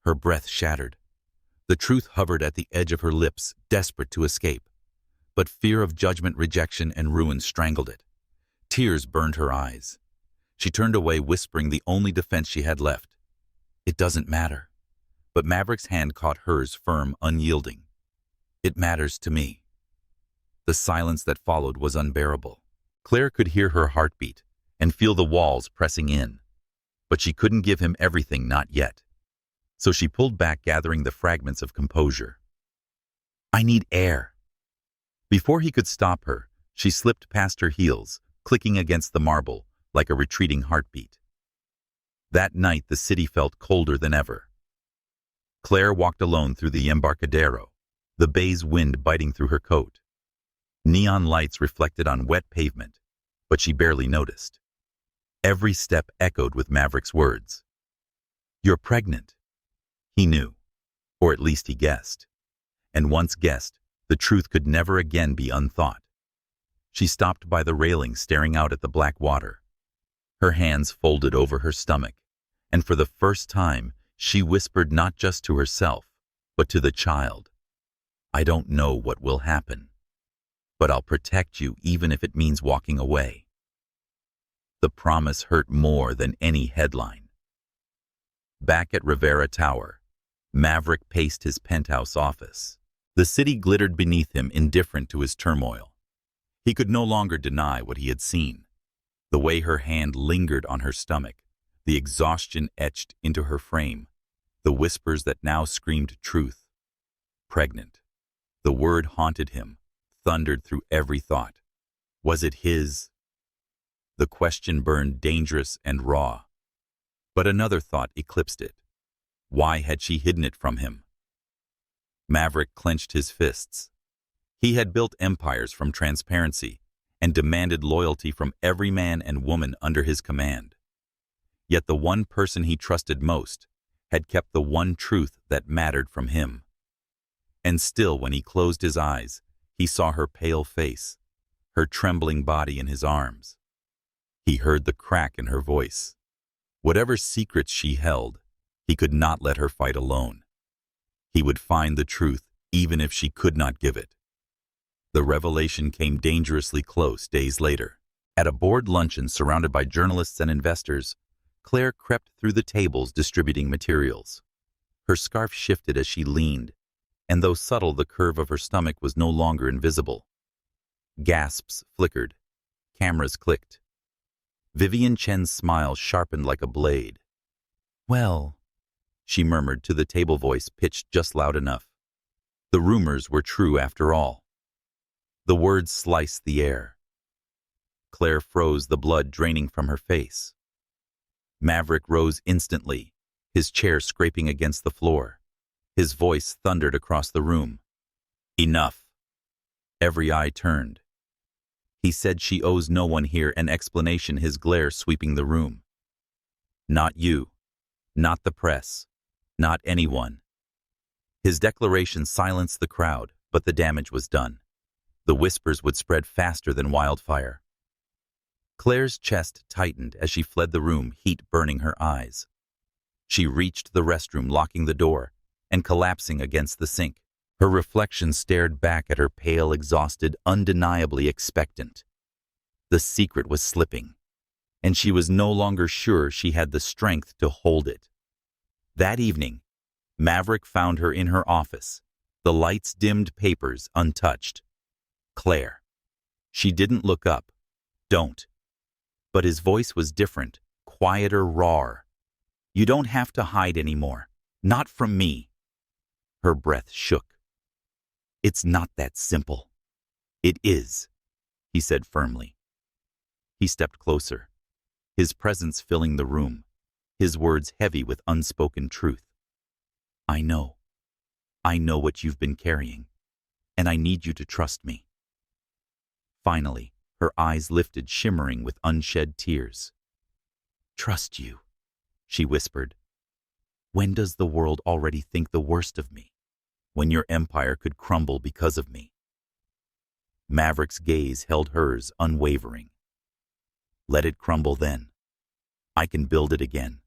Her breath shattered. The truth hovered at the edge of her lips, desperate to escape. But fear of judgment, rejection, and ruin strangled it. Tears burned her eyes. She turned away, whispering the only defense she had left. It doesn't matter. But Maverick's hand caught hers, firm, unyielding. It matters to me. The silence that followed was unbearable. Claire could hear her heartbeat and feel the walls pressing in. But she couldn't give him everything, not yet. So she pulled back, gathering the fragments of composure. I need air. Before he could stop her, she slipped past her heels, clicking against the marble like a retreating heartbeat. That night the city felt colder than ever. Claire walked alone through the Embarcadero, the bay's wind biting through her coat. Neon lights reflected on wet pavement, but she barely noticed. Every step echoed with Maverick's words. You're pregnant. He knew, or at least he guessed. And once guessed, the truth could never again be unthought. She stopped by the railing, staring out at the black water. Her hands folded over her stomach, and for the first time, she whispered not just to herself, but to the child. I don't know what will happen, but I'll protect you even if it means walking away. The promise hurt more than any headline. Back at Rivera Tower, Maverick paced his penthouse office. The city glittered beneath him, indifferent to his turmoil. He could no longer deny what he had seen. The way her hand lingered on her stomach, the exhaustion etched into her frame, the whispers that now screamed truth. Pregnant. The word haunted him, thundered through every thought. Was it his? The question burned dangerous and raw. But another thought eclipsed it. Why had she hidden it from him? Maverick clenched his fists. He had built empires from transparency and demanded loyalty from every man and woman under his command. Yet the one person he trusted most had kept the one truth that mattered from him. And still, when he closed his eyes, he saw her pale face, her trembling body in his arms. He heard the crack in her voice. Whatever secrets she held, he could not let her fight alone. He would find the truth even if she could not give it. The revelation came dangerously close days later. At a board luncheon surrounded by journalists and investors, Claire crept through the tables distributing materials. Her scarf shifted as she leaned, and though subtle, the curve of her stomach was no longer invisible. Gasps flickered. Cameras clicked. Vivian Chen's smile sharpened like a blade. Well, she murmured to the table voice pitched just loud enough. The rumors were true after all. The words sliced the air. Claire froze, the blood draining from her face. Maverick rose instantly, his chair scraping against the floor. His voice thundered across the room. Enough. Every eye turned. He said she owes no one here an explanation, his glare sweeping the room. Not you. Not the press. Not anyone. His declaration silenced the crowd, but the damage was done. The whispers would spread faster than wildfire. Claire's chest tightened as she fled the room, heat burning her eyes. She reached the restroom, locking the door and collapsing against the sink. Her reflection stared back at her, pale, exhausted, undeniably expectant. The secret was slipping, and she was no longer sure she had the strength to hold it. That evening, Maverick found her in her office, the lights dimmed, papers untouched. Claire. She didn't look up. Don't. But his voice was different, quieter, rawer. You don't have to hide anymore. Not from me. Her breath shook. It's not that simple. It is, he said firmly. He stepped closer, his presence filling the room, his words heavy with unspoken truth. I know. I know what you've been carrying, and I need you to trust me. Finally, her eyes lifted, shimmering with unshed tears. Trust you, she whispered. When does the world already think the worst of me? When your empire could crumble because of me? Maverick's gaze held hers, unwavering. Let it crumble then. I can build it again.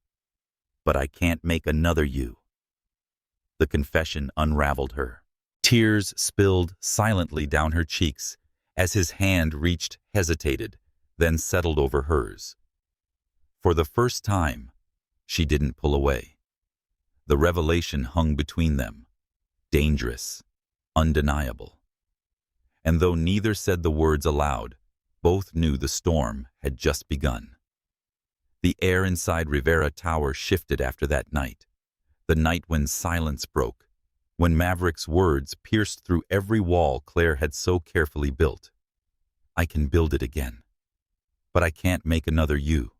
But I can't make another you. The confession unraveled her. Tears spilled silently down her cheeks as his hand reached, hesitated, then settled over hers. For the first time, she didn't pull away. The revelation hung between them, dangerous, undeniable. And though neither said the words aloud, both knew the storm had just begun. The air inside Rivera Tower shifted after that night, the night when silence broke, when Maverick's words pierced through every wall Claire had so carefully built. I can build it again, but I can't make another you.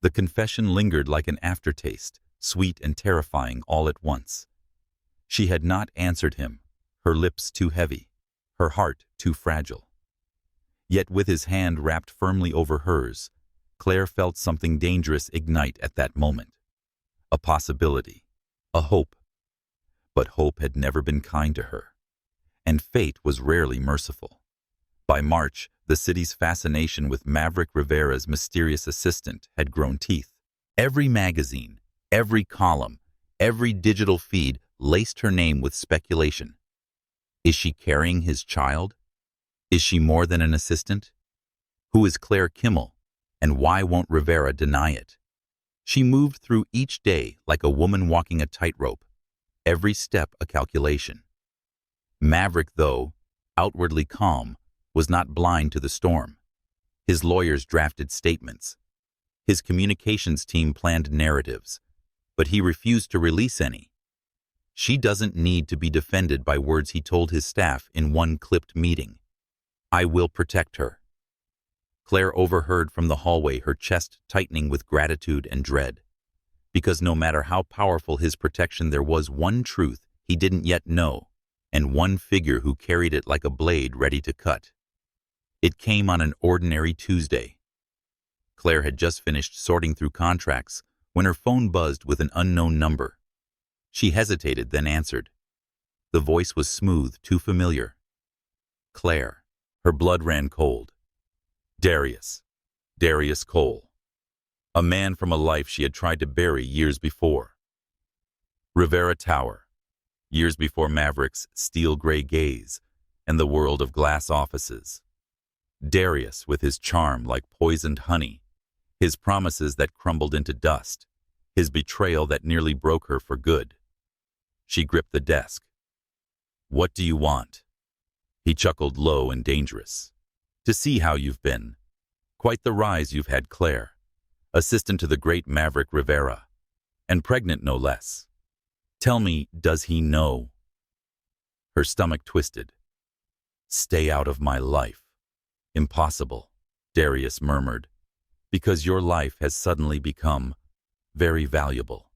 The confession lingered like an aftertaste, sweet and terrifying all at once. She had not answered him, her lips too heavy, her heart too fragile. Yet with his hand wrapped firmly over hers, Claire felt something dangerous ignite at that moment. A possibility, a hope. But hope had never been kind to her, and fate was rarely merciful. By March, the city's fascination with Maverick Rivera's mysterious assistant had grown teeth. Every magazine, every column, every digital feed laced her name with speculation. Is she carrying his child? Is she more than an assistant? Who is Claire Kimmel, and why won't Rivera deny it? She moved through each day like a woman walking a tightrope, every step a calculation. Maverick, though outwardly calm, was not blind to the storm. His lawyers drafted statements. His communications team planned narratives, but he refused to release any. She doesn't need to be defended by words he told his staff in one clipped meeting. I will protect her. Claire overheard from the hallway, her chest tightening with gratitude and dread. Because no matter how powerful his protection, there was one truth he didn't yet know, and one figure who carried it like a blade ready to cut. It came on an ordinary Tuesday. Claire had just finished sorting through contracts when her phone buzzed with an unknown number. She hesitated, then answered. The voice was smooth, too familiar. Claire. Her blood ran cold. Darius Cole. A man from a life she had tried to bury years before. Rivera Tower. Years before Maverick's steel-gray gaze and the world of glass offices. Darius with his charm like poisoned honey, his promises that crumbled into dust, his betrayal that nearly broke her for good. She gripped the desk. What do you want? He chuckled low and dangerous. To see how you've been. Quite the rise you've had, Claire. Assistant to the great Maverick Rivera. And pregnant no less. Tell me, does he know? Her stomach twisted. Stay out of my life. Impossible, Darius murmured, because your life has suddenly become very valuable.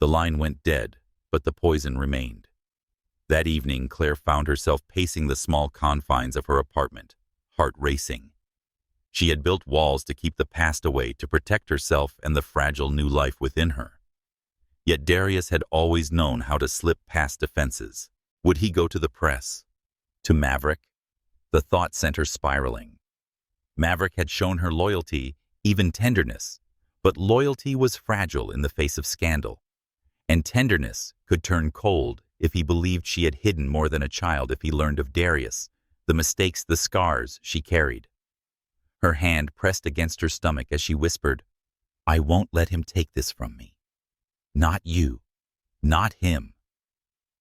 The line went dead, but the poison remained. That evening, Claire found herself pacing the small confines of her apartment, heart racing. She had built walls to keep the past away, to protect herself and the fragile new life within her. Yet Darius had always known how to slip past defenses. Would he go to the press? To Maverick? The thought sent her spiraling. Maverick had shown her loyalty, even tenderness, but loyalty was fragile in the face of scandal. And tenderness could turn cold if he believed she had hidden more than a child, if he learned of Darius, the mistakes, the scars she carried. Her hand pressed against her stomach as she whispered, I won't let him take this from me. Not you, not him.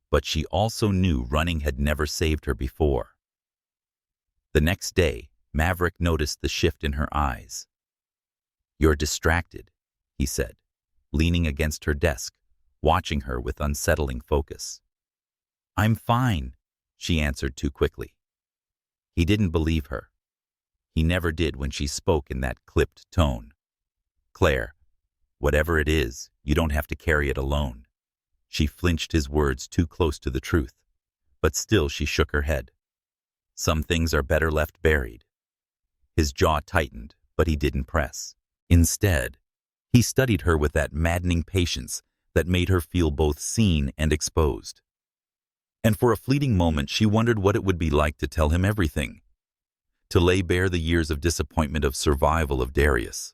But she also knew running had never saved her before. The next day, Maverick noticed the shift in her eyes. You're distracted, he said, leaning against her desk, watching her with unsettling focus. I'm fine, she answered too quickly. He didn't believe her. He never did when she spoke in that clipped tone. Claire, whatever it is, you don't have to carry it alone. She flinched his words too close to the truth, but still she shook her head. Some things are better left buried. His jaw tightened, but he didn't press. Instead, he studied her with that maddening patience that made her feel both seen and exposed. And for a fleeting moment, she wondered what it would be like to tell him everything, to lay bare the years of disappointment, of survival of Darius.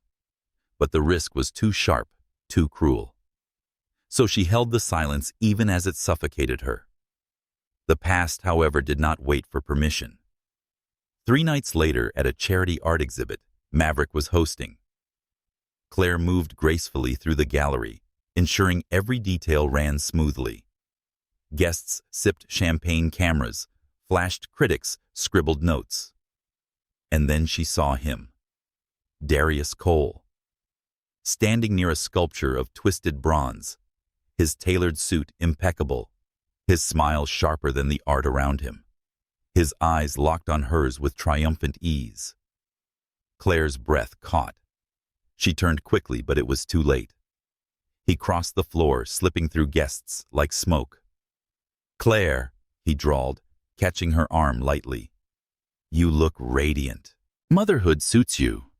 But the risk was too sharp, too cruel. So she held the silence even as it suffocated her. The past, however, did not wait for permission. 3 nights later, at a charity art exhibit Maverick was hosting, Claire moved gracefully through the gallery, ensuring every detail ran smoothly. Guests sipped champagne, cameras flashed, critics scribbled notes. And then she saw him, Darius Cole, standing near a sculpture of twisted bronze, his tailored suit impeccable, his smile sharper than the art around him, his eyes locked on hers with triumphant ease. Claire's breath caught. She turned quickly, but it was too late. He crossed the floor, slipping through guests like smoke. "Claire," he drawled, catching her arm lightly. "You look radiant. Motherhood suits you."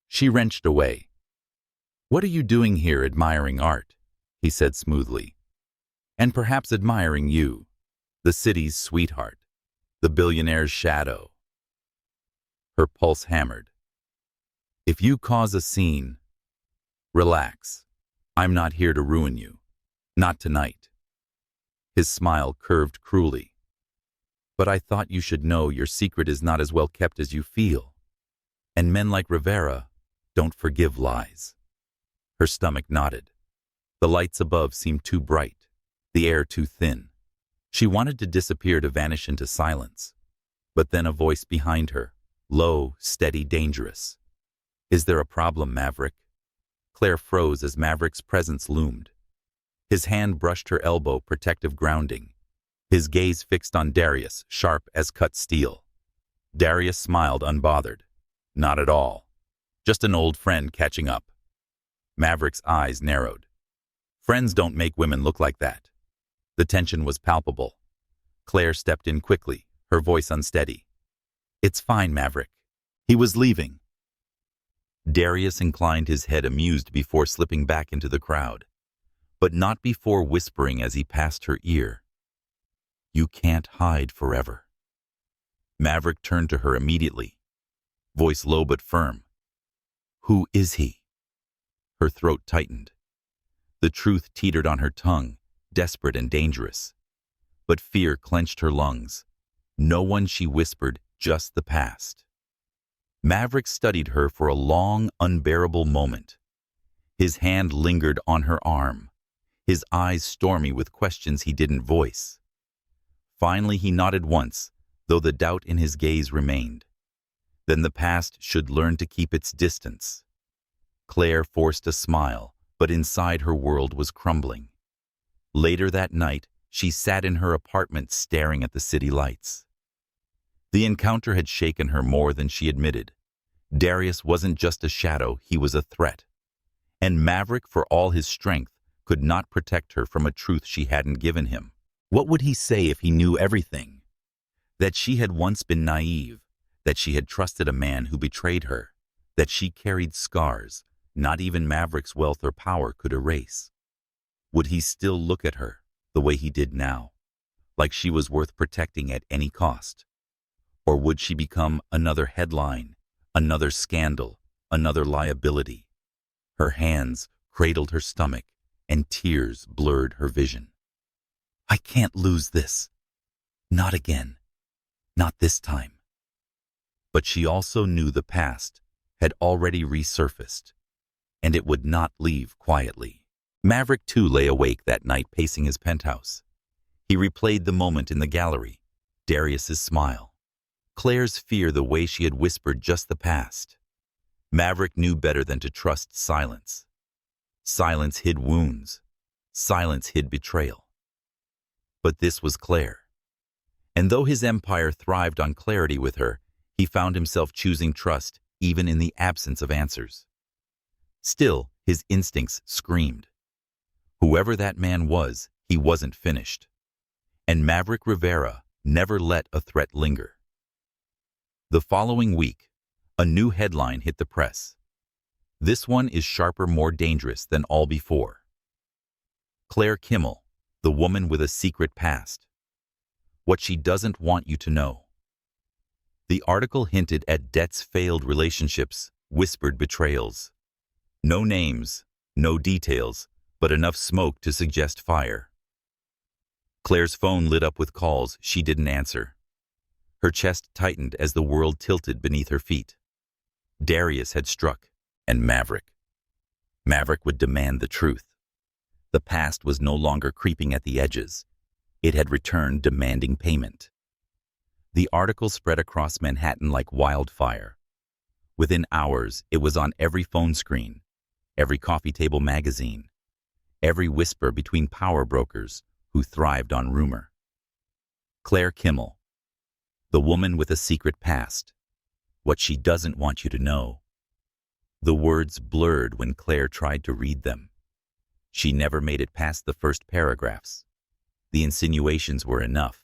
She wrenched away. "What are you doing here admiring art?" he said smoothly. "And perhaps admiring you, the city's sweetheart, the billionaire's shadow." Her pulse hammered. "If you cause a scene, relax. I'm not here to ruin you. Not tonight." His smile curved cruelly. "But I thought you should know your secret is not as well kept as you feel. And men like Rivera don't forgive lies." Her stomach knotted. The lights above seemed too bright, the air too thin. She wanted to disappear, to vanish into silence. But then a voice behind her, low, steady, dangerous. "Is there a problem, Maverick?" Claire froze as Maverick's presence loomed. His hand brushed her elbow, protective grounding. His gaze fixed on Darius, sharp as cut steel. Darius smiled, unbothered. "Not at all. Just an old friend catching up." Maverick's eyes narrowed. "Friends don't make women look like that." The tension was palpable. Claire stepped in quickly, her voice unsteady. "It's fine, Maverick." He was leaving. Darius inclined his head, amused, before slipping back into the crowd, but not before whispering as he passed her ear, "You can't hide forever." Maverick turned to her immediately, voice low but firm. "Who is he?" Her throat tightened. The truth teetered on her tongue, desperate and dangerous. But fear clenched her lungs. "No one," she whispered, "just the past." Maverick studied her for a long, unbearable moment. His hand lingered on her arm, his eyes stormy with questions he didn't voice. Finally he nodded once, though the doubt in his gaze remained. Then the past should learn to keep its distance. Claire forced a smile, but inside her world was crumbling. Later that night, she sat in her apartment staring at the city lights. The encounter had shaken her more than she admitted. Darius wasn't just a shadow, he was a threat. And Maverick, for all his strength, could not protect her from a truth she hadn't given him. What would he say if he knew everything? That she had once been naive, that she had trusted a man who betrayed her, that she carried scars not even Maverick's wealth or power could erase. Would he still look at her the way he did now, like she was worth protecting at any cost? Or would she become another headline, another scandal, another liability? Her hands cradled her stomach, and tears blurred her vision. "I can't lose this. Not again. Not this time." But she also knew the past had already resurfaced, and it would not leave quietly. Maverick too lay awake that night, pacing his penthouse. He replayed the moment in the gallery, Darius's smile, Claire's fear, the way she had whispered just the past. Maverick knew better than to trust silence. Silence hid wounds. Silence hid betrayal. But this was Claire. And though his empire thrived on clarity with her, he found himself choosing trust even in the absence of answers. Still, his instincts screamed. Whoever that man was, he wasn't finished. And Maverick Rivera never let a threat linger. The following week, a new headline hit the press. This one is sharper, more dangerous than all before. Claire Kimmel, the woman with a secret past. What she doesn't want you to know. The article hinted at debts, failed relationships, whispered betrayals. No names, no details, but enough smoke to suggest fire. Claire's phone lit up with calls she didn't answer. Her chest tightened as the world tilted beneath her feet. Darius had struck, and Maverick. Maverick would demand the truth. The past was no longer creeping at the edges. It had returned demanding payment. The article spread across Manhattan like wildfire. Within hours, it was on every phone screen, every coffee table magazine, every whisper between power brokers who thrived on rumor. Claire Kimmel, the woman with a secret past, what she doesn't want you to know. The words blurred when Claire tried to read them. She never made it past the first paragraphs. The insinuations were enough.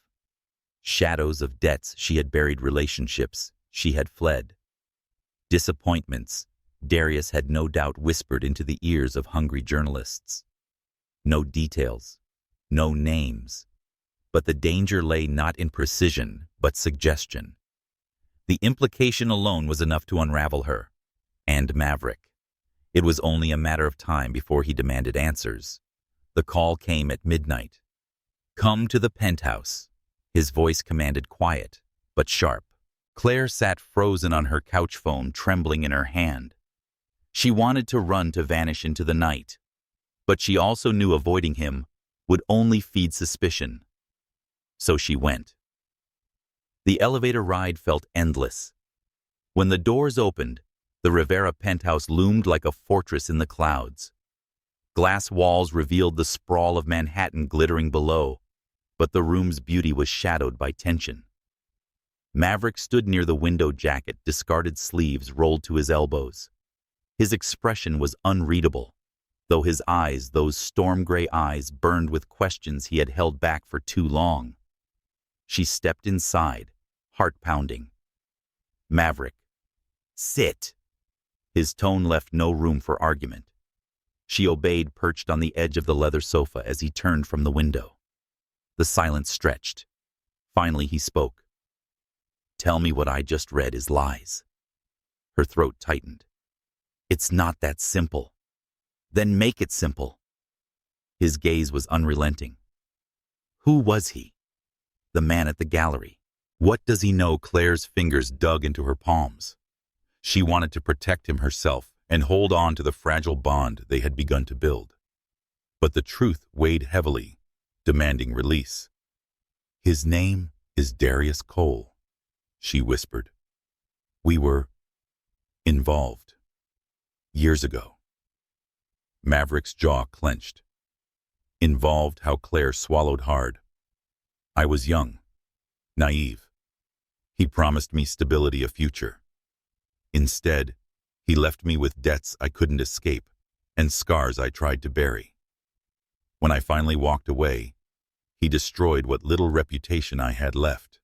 Shadows of debts she had buried, relationships she had fled. Disappointments Darius had no doubt whispered into the ears of hungry journalists. No details, no names. But the danger lay not in precision, but suggestion. The implication alone was enough to unravel her. And Maverick. It was only a matter of time before he demanded answers. The call came at midnight. "Come to the penthouse." His voice commanded quiet, but sharp. Claire sat frozen on her couch phone, trembling in her hand. She wanted to run to vanish into the night, but she also knew avoiding him would only feed suspicion. So she went. The elevator ride felt endless. When the doors opened, the Rivera penthouse loomed like a fortress in the clouds. Glass walls revealed the sprawl of Manhattan glittering below, but the room's beauty was shadowed by tension. Maverick stood near the window jacket, discarded sleeves rolled to his elbows. His expression was unreadable, though his eyes, those storm-gray eyes, burned with questions he had held back for too long. She stepped inside, heart pounding. "Maverick, sit." His tone left no room for argument. She obeyed, perched on the edge of the leather sofa as he turned from the window. The silence stretched. Finally he spoke. "Tell me what I just read is lies." Her throat tightened. "It's not that simple." "Then make it simple." His gaze was unrelenting. Who was he? The man at the gallery. What does he know? Claire's fingers dug into her palms. She wanted to protect him herself and hold on to the fragile bond they had begun to build. But the truth weighed heavily, demanding release. "His name is Darius Cole," she whispered. "We were involved years ago." Maverick's jaw clenched. Involved? How? Claire swallowed hard. "I was young, naive. He promised me stability, a future. Instead, he left me with debts I couldn't escape and scars I tried to bury. When I finally walked away, he destroyed what little reputation I had left."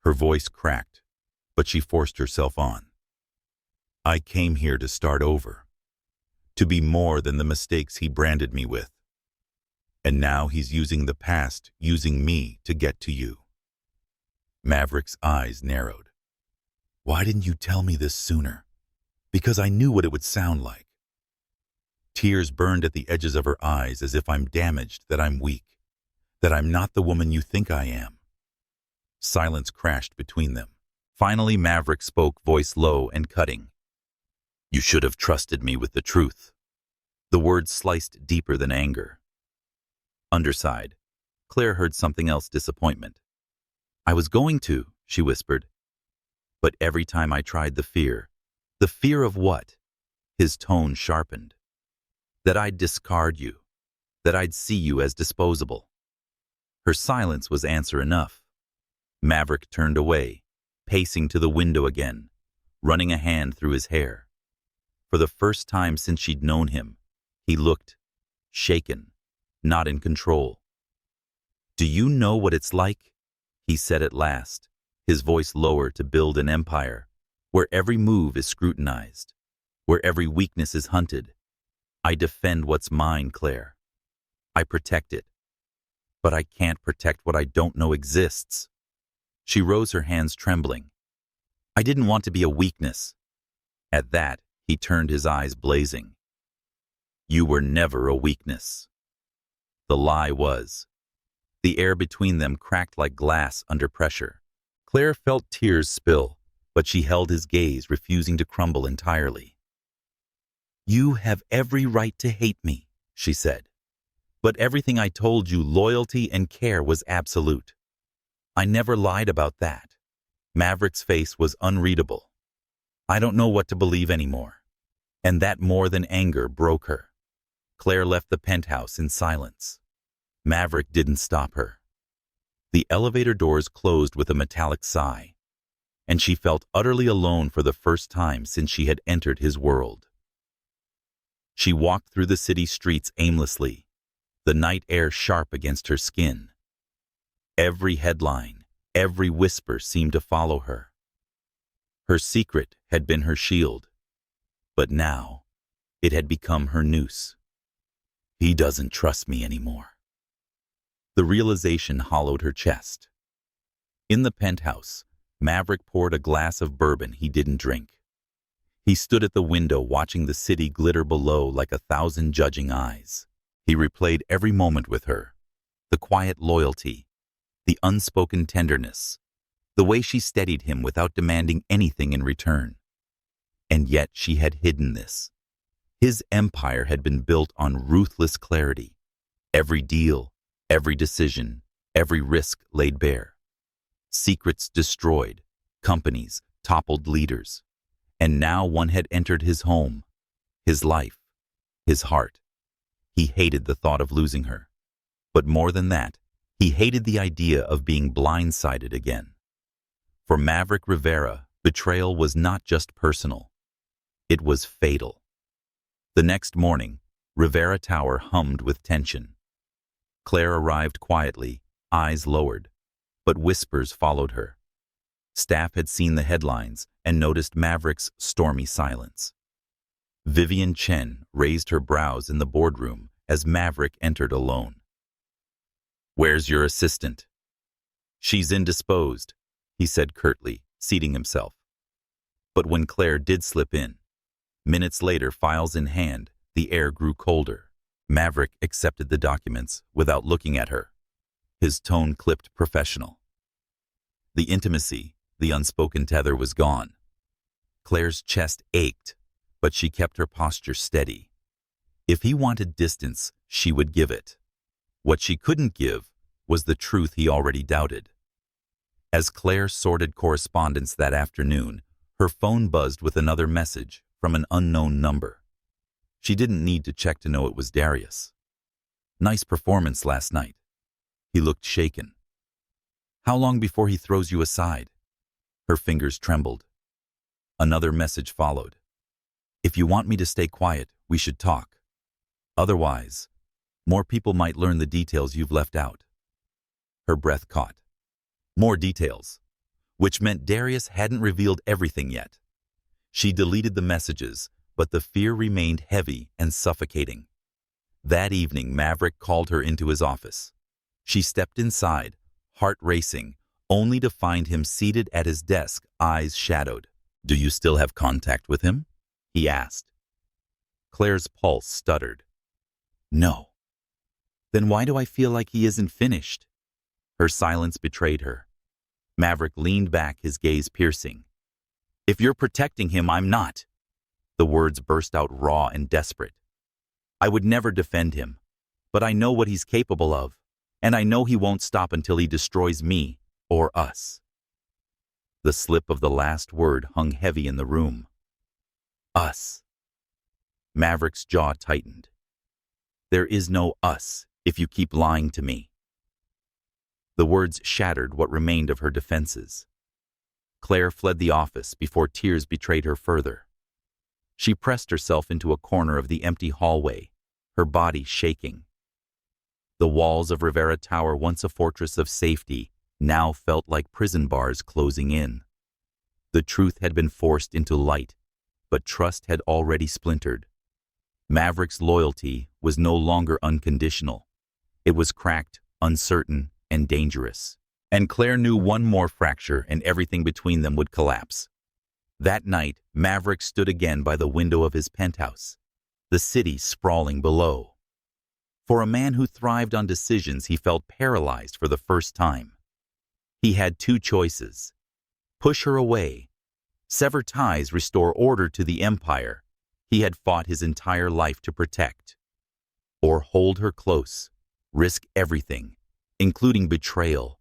Her voice cracked, but she forced herself on. "I came here to start over, to be more than the mistakes he branded me with. And now he's using the past, using me to get to you." Maverick's eyes narrowed. "Why didn't you tell me this sooner?" "Because I knew what it would sound like." Tears burned at the edges of her eyes, as if I'm damaged, that I'm weak, that I'm not the woman you think I am. Silence crashed between them. Finally Maverick spoke, voice low and cutting. "You should have trusted me with the truth." The words sliced deeper than anger. Underside, Claire heard something else: disappointment. "I was going to," she whispered. "But every time I tried, the fear." "The fear of what?" His tone sharpened. "That I'd discard you, that I'd see you as disposable." Her silence was answer enough. Maverick turned away, pacing to the window again, running a hand through his hair. For the first time since she'd known him, he looked shaken, not in control. "Do you know what it's like?" he said at last, his voice lower. "To build an empire where every move is scrutinized, where every weakness is hunted. I defend what's mine, Claire. I protect it. But I can't protect what I don't know exists." She rose, her hands trembling. "I didn't want to be a weakness." At that, he turned, his eyes blazing. "You were never a weakness." The lie was. The air between them cracked like glass under pressure. Claire felt tears spill, but she held his gaze, refusing to crumble entirely. "You have every right to hate me," she said. "But everything I told you, loyalty and care, was absolute. I never lied about that." Maverick's face was unreadable. "I don't know what to believe anymore." And that more than anger broke her. Claire left the penthouse in silence. Maverick didn't stop her. The elevator doors closed with a metallic sigh, and she felt utterly alone for the first time since she had entered his world. She walked through the city streets aimlessly, the night air sharp against her skin. Every headline, every whisper seemed to follow her. Her secret had been her shield, but now it had become her noose. He doesn't trust me anymore. The realization hollowed her chest. In the penthouse, Maverick poured a glass of bourbon he didn't drink. He stood at the window watching the city glitter below like 1,000 judging eyes. He replayed every moment with her, the quiet loyalty, the unspoken tenderness, the way she steadied him without demanding anything in return. And yet she had hidden this. His empire had been built on ruthless clarity. Every deal, every decision, every risk laid bare. Secrets destroyed, companies toppled leaders. And now one had entered his home, his life, his heart. He hated the thought of losing her. But more than that, he hated the idea of being blindsided again. For Maverick Rivera, betrayal was not just personal. It was fatal. The next morning, Rivera Tower hummed with tension. Claire arrived quietly, eyes lowered, but whispers followed her. Staff had seen the headlines and noticed Maverick's stormy silence. Vivian Chen raised her brows in the boardroom as Maverick entered alone. "Where's your assistant?" "She's indisposed," he said curtly, seating himself. But when Claire did slip in, minutes later, files in hand, the air grew colder. Maverick accepted the documents without looking at her. His tone clipped professional. The intimacy, the unspoken tether was gone. Claire's chest ached, but she kept her posture steady. If he wanted distance, she would give it. What she couldn't give was the truth he already doubted. As Claire sorted correspondence that afternoon, her phone buzzed with another message from an unknown number. She didn't need to check to know it was Darius. "Nice performance last night." He looked shaken. "How long before he throws you aside?" Her fingers trembled. Another message followed. "If you want me to stay quiet, we should talk. Otherwise, more people might learn the details you've left out." Her breath caught. More details, which meant Darius hadn't revealed everything yet. She deleted the messages, but the fear remained heavy and suffocating. That evening, Maverick called her into his office. She stepped inside, heart racing, only to find him seated at his desk, eyes shadowed. "Do you still have contact with him?" he asked. Claire's pulse stuttered. "No." "Then why do I feel like he isn't finished?" Her silence betrayed her. Maverick leaned back, his gaze piercing. "If you're protecting him, I'm not." The words burst out raw and desperate. "I would never defend him, but I know what he's capable of, and I know he won't stop until he destroys me or us." The slip of the last word hung heavy in the room. Us. Maverick's jaw tightened. "There is no us if you keep lying to me." The words shattered what remained of her defenses. Claire fled the office before tears betrayed her further. She pressed herself into a corner of the empty hallway, her body shaking. The walls of Rivera Tower, once a fortress of safety, now felt like prison bars closing in. The truth had been forced into light, but trust had already splintered. Maverick's loyalty was no longer unconditional. It was cracked, uncertain, and dangerous. And Claire knew one more fracture and everything between them would collapse. That night, Maverick stood again by the window of his penthouse, the city sprawling below. For a man who thrived on decisions, he felt paralyzed for the first time. He had two choices: push her away, sever ties, restore order to the empire, he had fought his entire life to protect. Or hold her close, risk everything, including betrayal,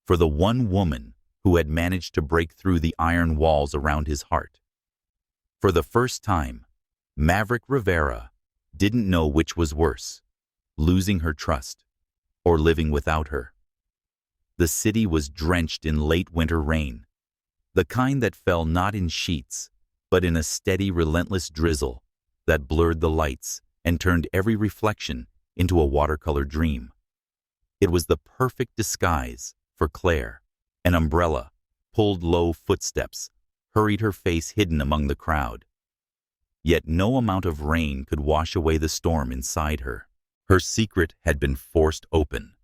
for the one woman who had managed to break through the iron walls around his heart. For the first time, Maverick Rivera didn't know which was worse, losing her trust or living without her. The city was drenched in late winter rain, the kind that fell not in sheets, but in a steady, relentless drizzle that blurred the lights and turned every reflection into a watercolor dream. It was the perfect disguise for Claire. An umbrella, pulled low footsteps, hurried her face hidden among the crowd. Yet no amount of rain could wash away the storm inside her. Her secret had been forced open.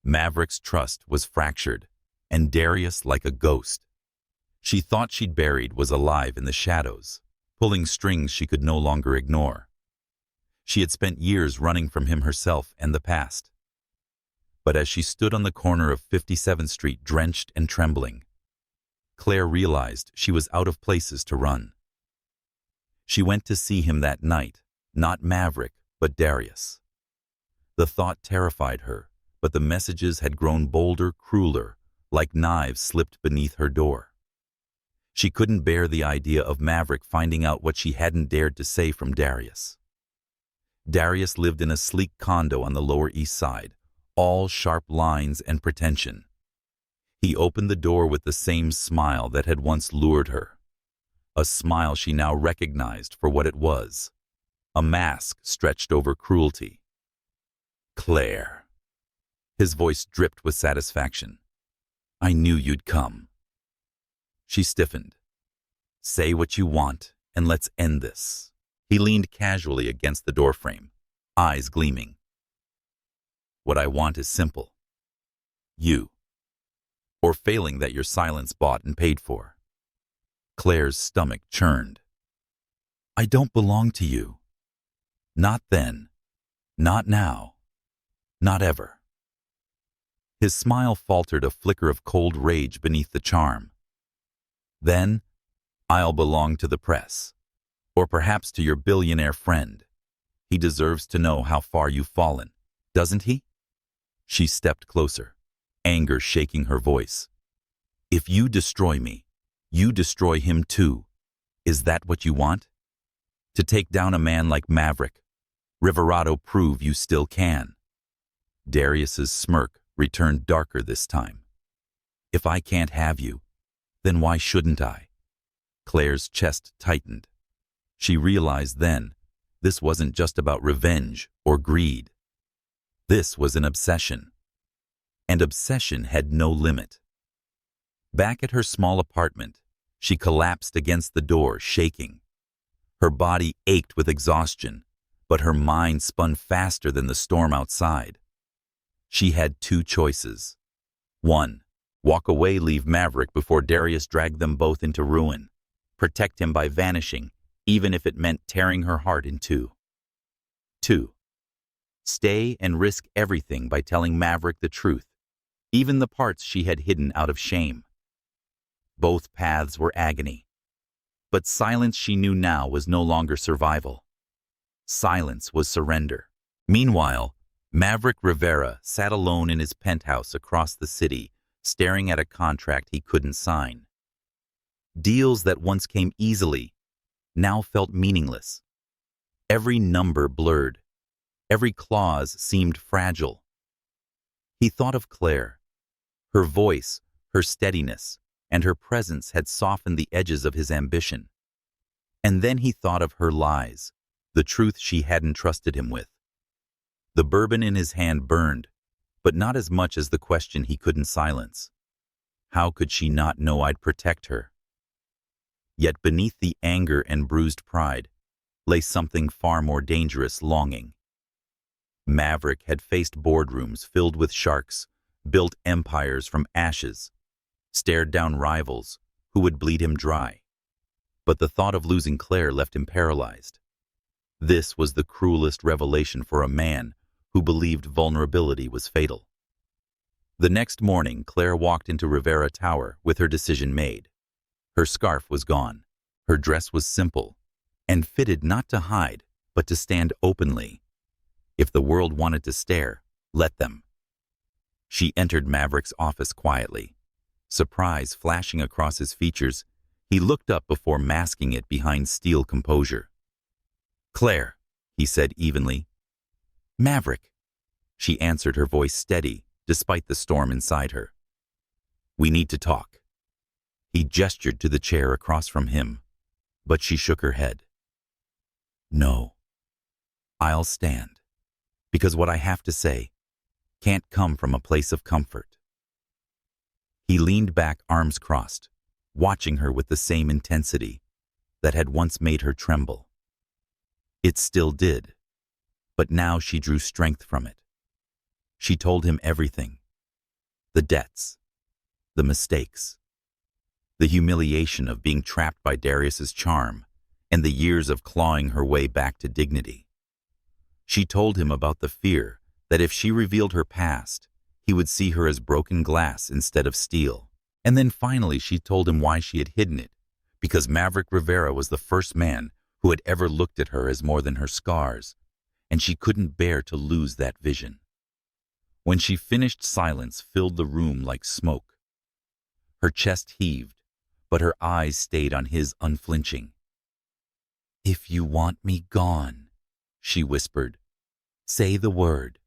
Maverick's trust was fractured, and Darius like a ghost. She thought she'd buried was alive in the shadows, pulling strings she could no longer ignore. She had spent years running from him herself and the past. But as she stood on the corner of 57th Street, drenched and trembling, Claire realized she was out of places to run. She went to see him that night, not Maverick, but Darius. The thought terrified her, but the messages had grown bolder, crueler, like knives slipped beneath her door. She couldn't bear the idea of Maverick finding out what she hadn't dared to say from Darius. Darius lived in a sleek condo on the Lower East Side, all sharp lines and pretension. He opened the door with the same smile that had once lured her, a smile she now recognized for what it was, a mask stretched over cruelty. "Claire." His voice dripped with satisfaction. "I knew you'd come." She stiffened. "Say what you want, and let's end this." He leaned casually against the doorframe, eyes gleaming. "What I want is simple. You. Or failing that your silence bought and paid for." Claire's stomach churned. "I don't belong to you. Not then. Not now. Not ever." His smile faltered, a flicker of cold rage beneath the charm. "Then, I'll belong to the press. Or perhaps to your billionaire friend. He deserves to know how far you've fallen, doesn't he?" She stepped closer, anger shaking her voice. "If you destroy me, you destroy him too. Is that what you want? To take down a man like Maverick? Rivera, prove you still can." Darius's smirk returned darker this time. "If I can't have you, then why shouldn't I?" Claire's chest tightened. She realized then this wasn't just about revenge or greed. This was an obsession. And obsession had no limit. Back at her small apartment, she collapsed against the door, shaking. Her body ached with exhaustion, but her mind spun faster than the storm outside. She had two choices. 1. Walk away, leave Maverick before Darius dragged them both into ruin. Protect him by vanishing, even if it meant tearing her heart in two. 2. Stay and risk everything by telling Maverick the truth, even the parts she had hidden out of shame. Both paths were agony. But silence, she knew now, was no longer survival. Silence was surrender. Meanwhile, Maverick Rivera sat alone in his penthouse across the city, staring at a contract he couldn't sign. Deals that once came easily now felt meaningless. Every number blurred. Every clause seemed fragile. He thought of Claire. Her voice, her steadiness, and her presence had softened the edges of his ambition. And then he thought of her lies, the truth she hadn't trusted him with. The bourbon in his hand burned, but not as much as the question he couldn't silence. How could she not know I'd protect her? Yet beneath the anger and bruised pride lay something far more dangerous: longing. Maverick had faced boardrooms filled with sharks, built empires from ashes, stared down rivals who would bleed him dry. But the thought of losing Claire left him paralyzed. This was the cruelest revelation for a man who believed vulnerability was fatal. The next morning, Claire walked into Rivera Tower with her decision made. Her scarf was gone. Her dress was simple, and fitted not to hide, but to stand openly. If the world wanted to stare, let them. She entered Maverick's office quietly. Surprise flashing across his features, he looked up before masking it behind steel composure. "Claire," he said evenly. "Maverick," she answered, her voice steady, despite the storm inside her. "We need to talk." He gestured to the chair across from him, but she shook her head. "No. I'll stand, because what I have to say can't come from a place of comfort." He leaned back, arms crossed, watching her with the same intensity that had once made her tremble. It still did, but now she drew strength from it. She told him everything: the debts, the mistakes, the humiliation of being trapped by Darius's charm, and the years of clawing her way back to dignity. She told him about the fear that if she revealed her past, he would see her as broken glass instead of steel. And then finally she told him why she had hidden it, because Maverick Rivera was the first man who had ever looked at her as more than her scars, and she couldn't bear to lose that vision. When she finished, silence filled the room like smoke. Her chest heaved, but her eyes stayed on his unflinching. "If you want me gone," she whispered, "say the word,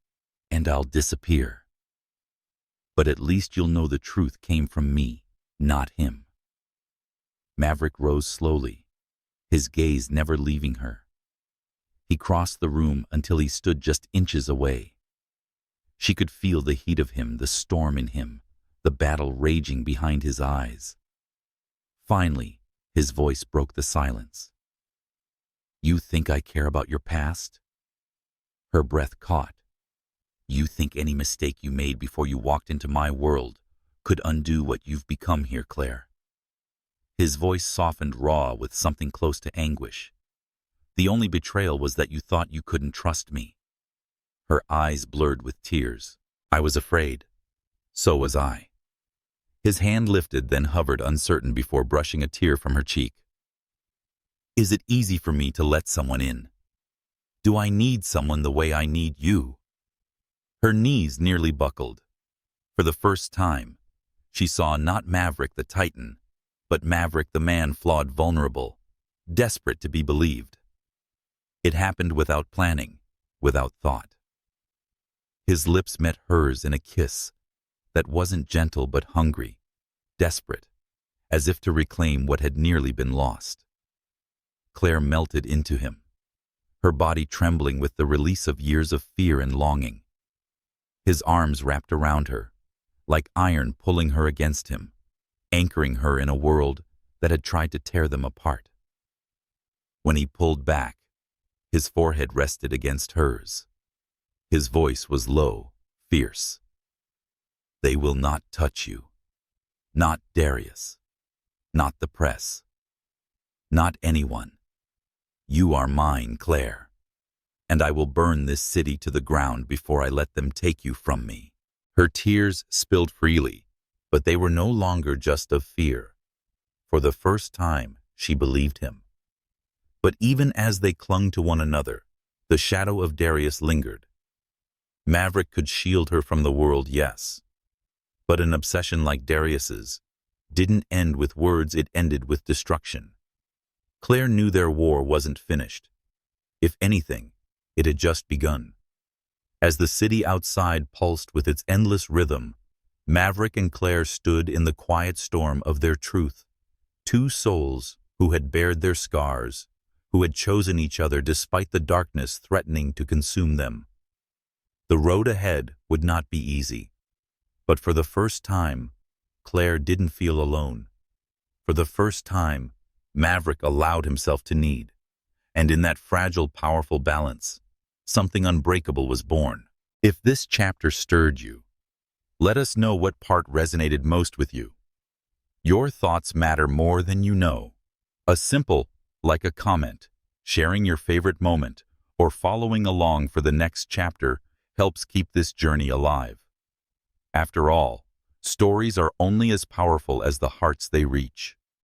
and I'll disappear. But at least you'll know the truth came from me, not him." Maverick rose slowly, his gaze never leaving her. He crossed the room until he stood just inches away. She could feel the heat of him, the storm in him, the battle raging behind his eyes. Finally, his voice broke the silence. "You think I care about your past?" Her breath caught. "You think any mistake you made before you walked into my world could undo what you've become here, Claire?" His voice softened, raw with something close to anguish. "The only betrayal was that you thought you couldn't trust me." Her eyes blurred with tears. "I was afraid. So was I." His hand lifted, then hovered uncertain before brushing a tear from her cheek. "Is it easy for me to let someone in? Do I need someone the way I need you?" Her knees nearly buckled. For the first time, she saw not Maverick the Titan, but Maverick the man, flawed, vulnerable, desperate to be believed. It happened without planning, without thought. His lips met hers in a kiss that wasn't gentle but hungry, desperate, as if to reclaim what had nearly been lost. Claire melted into him, her body trembling with the release of years of fear and longing. His arms wrapped around her, like iron, pulling her against him, anchoring her in a world that had tried to tear them apart. When he pulled back, his forehead rested against hers. His voice was low, fierce. "They will not touch you. Not Darius. Not the press. Not anyone. You are mine, Claire. And I will burn this city to the ground before I let them take you from me." Her tears spilled freely, but they were no longer just of fear. For the first time, she believed him. But even as they clung to one another, the shadow of Darius lingered. Maverick could shield her from the world, yes. But an obsession like Darius's didn't end with words, it ended with destruction. Claire knew their war wasn't finished. If anything, it had just begun. As the city outside pulsed with its endless rhythm, Maverick and Claire stood in the quiet storm of their truth, two souls who had bared their scars, who had chosen each other despite the darkness threatening to consume them. The road ahead would not be easy, but for the first time, Claire didn't feel alone. For the first time, Maverick allowed himself to need, and in that fragile, powerful balance, something unbreakable was born. If this chapter stirred you, let us know what part resonated most with you. Your thoughts matter more than you know. A simple, like a comment, sharing your favorite moment, or following along for the next chapter helps keep this journey alive. After all, stories are only as powerful as the hearts they reach.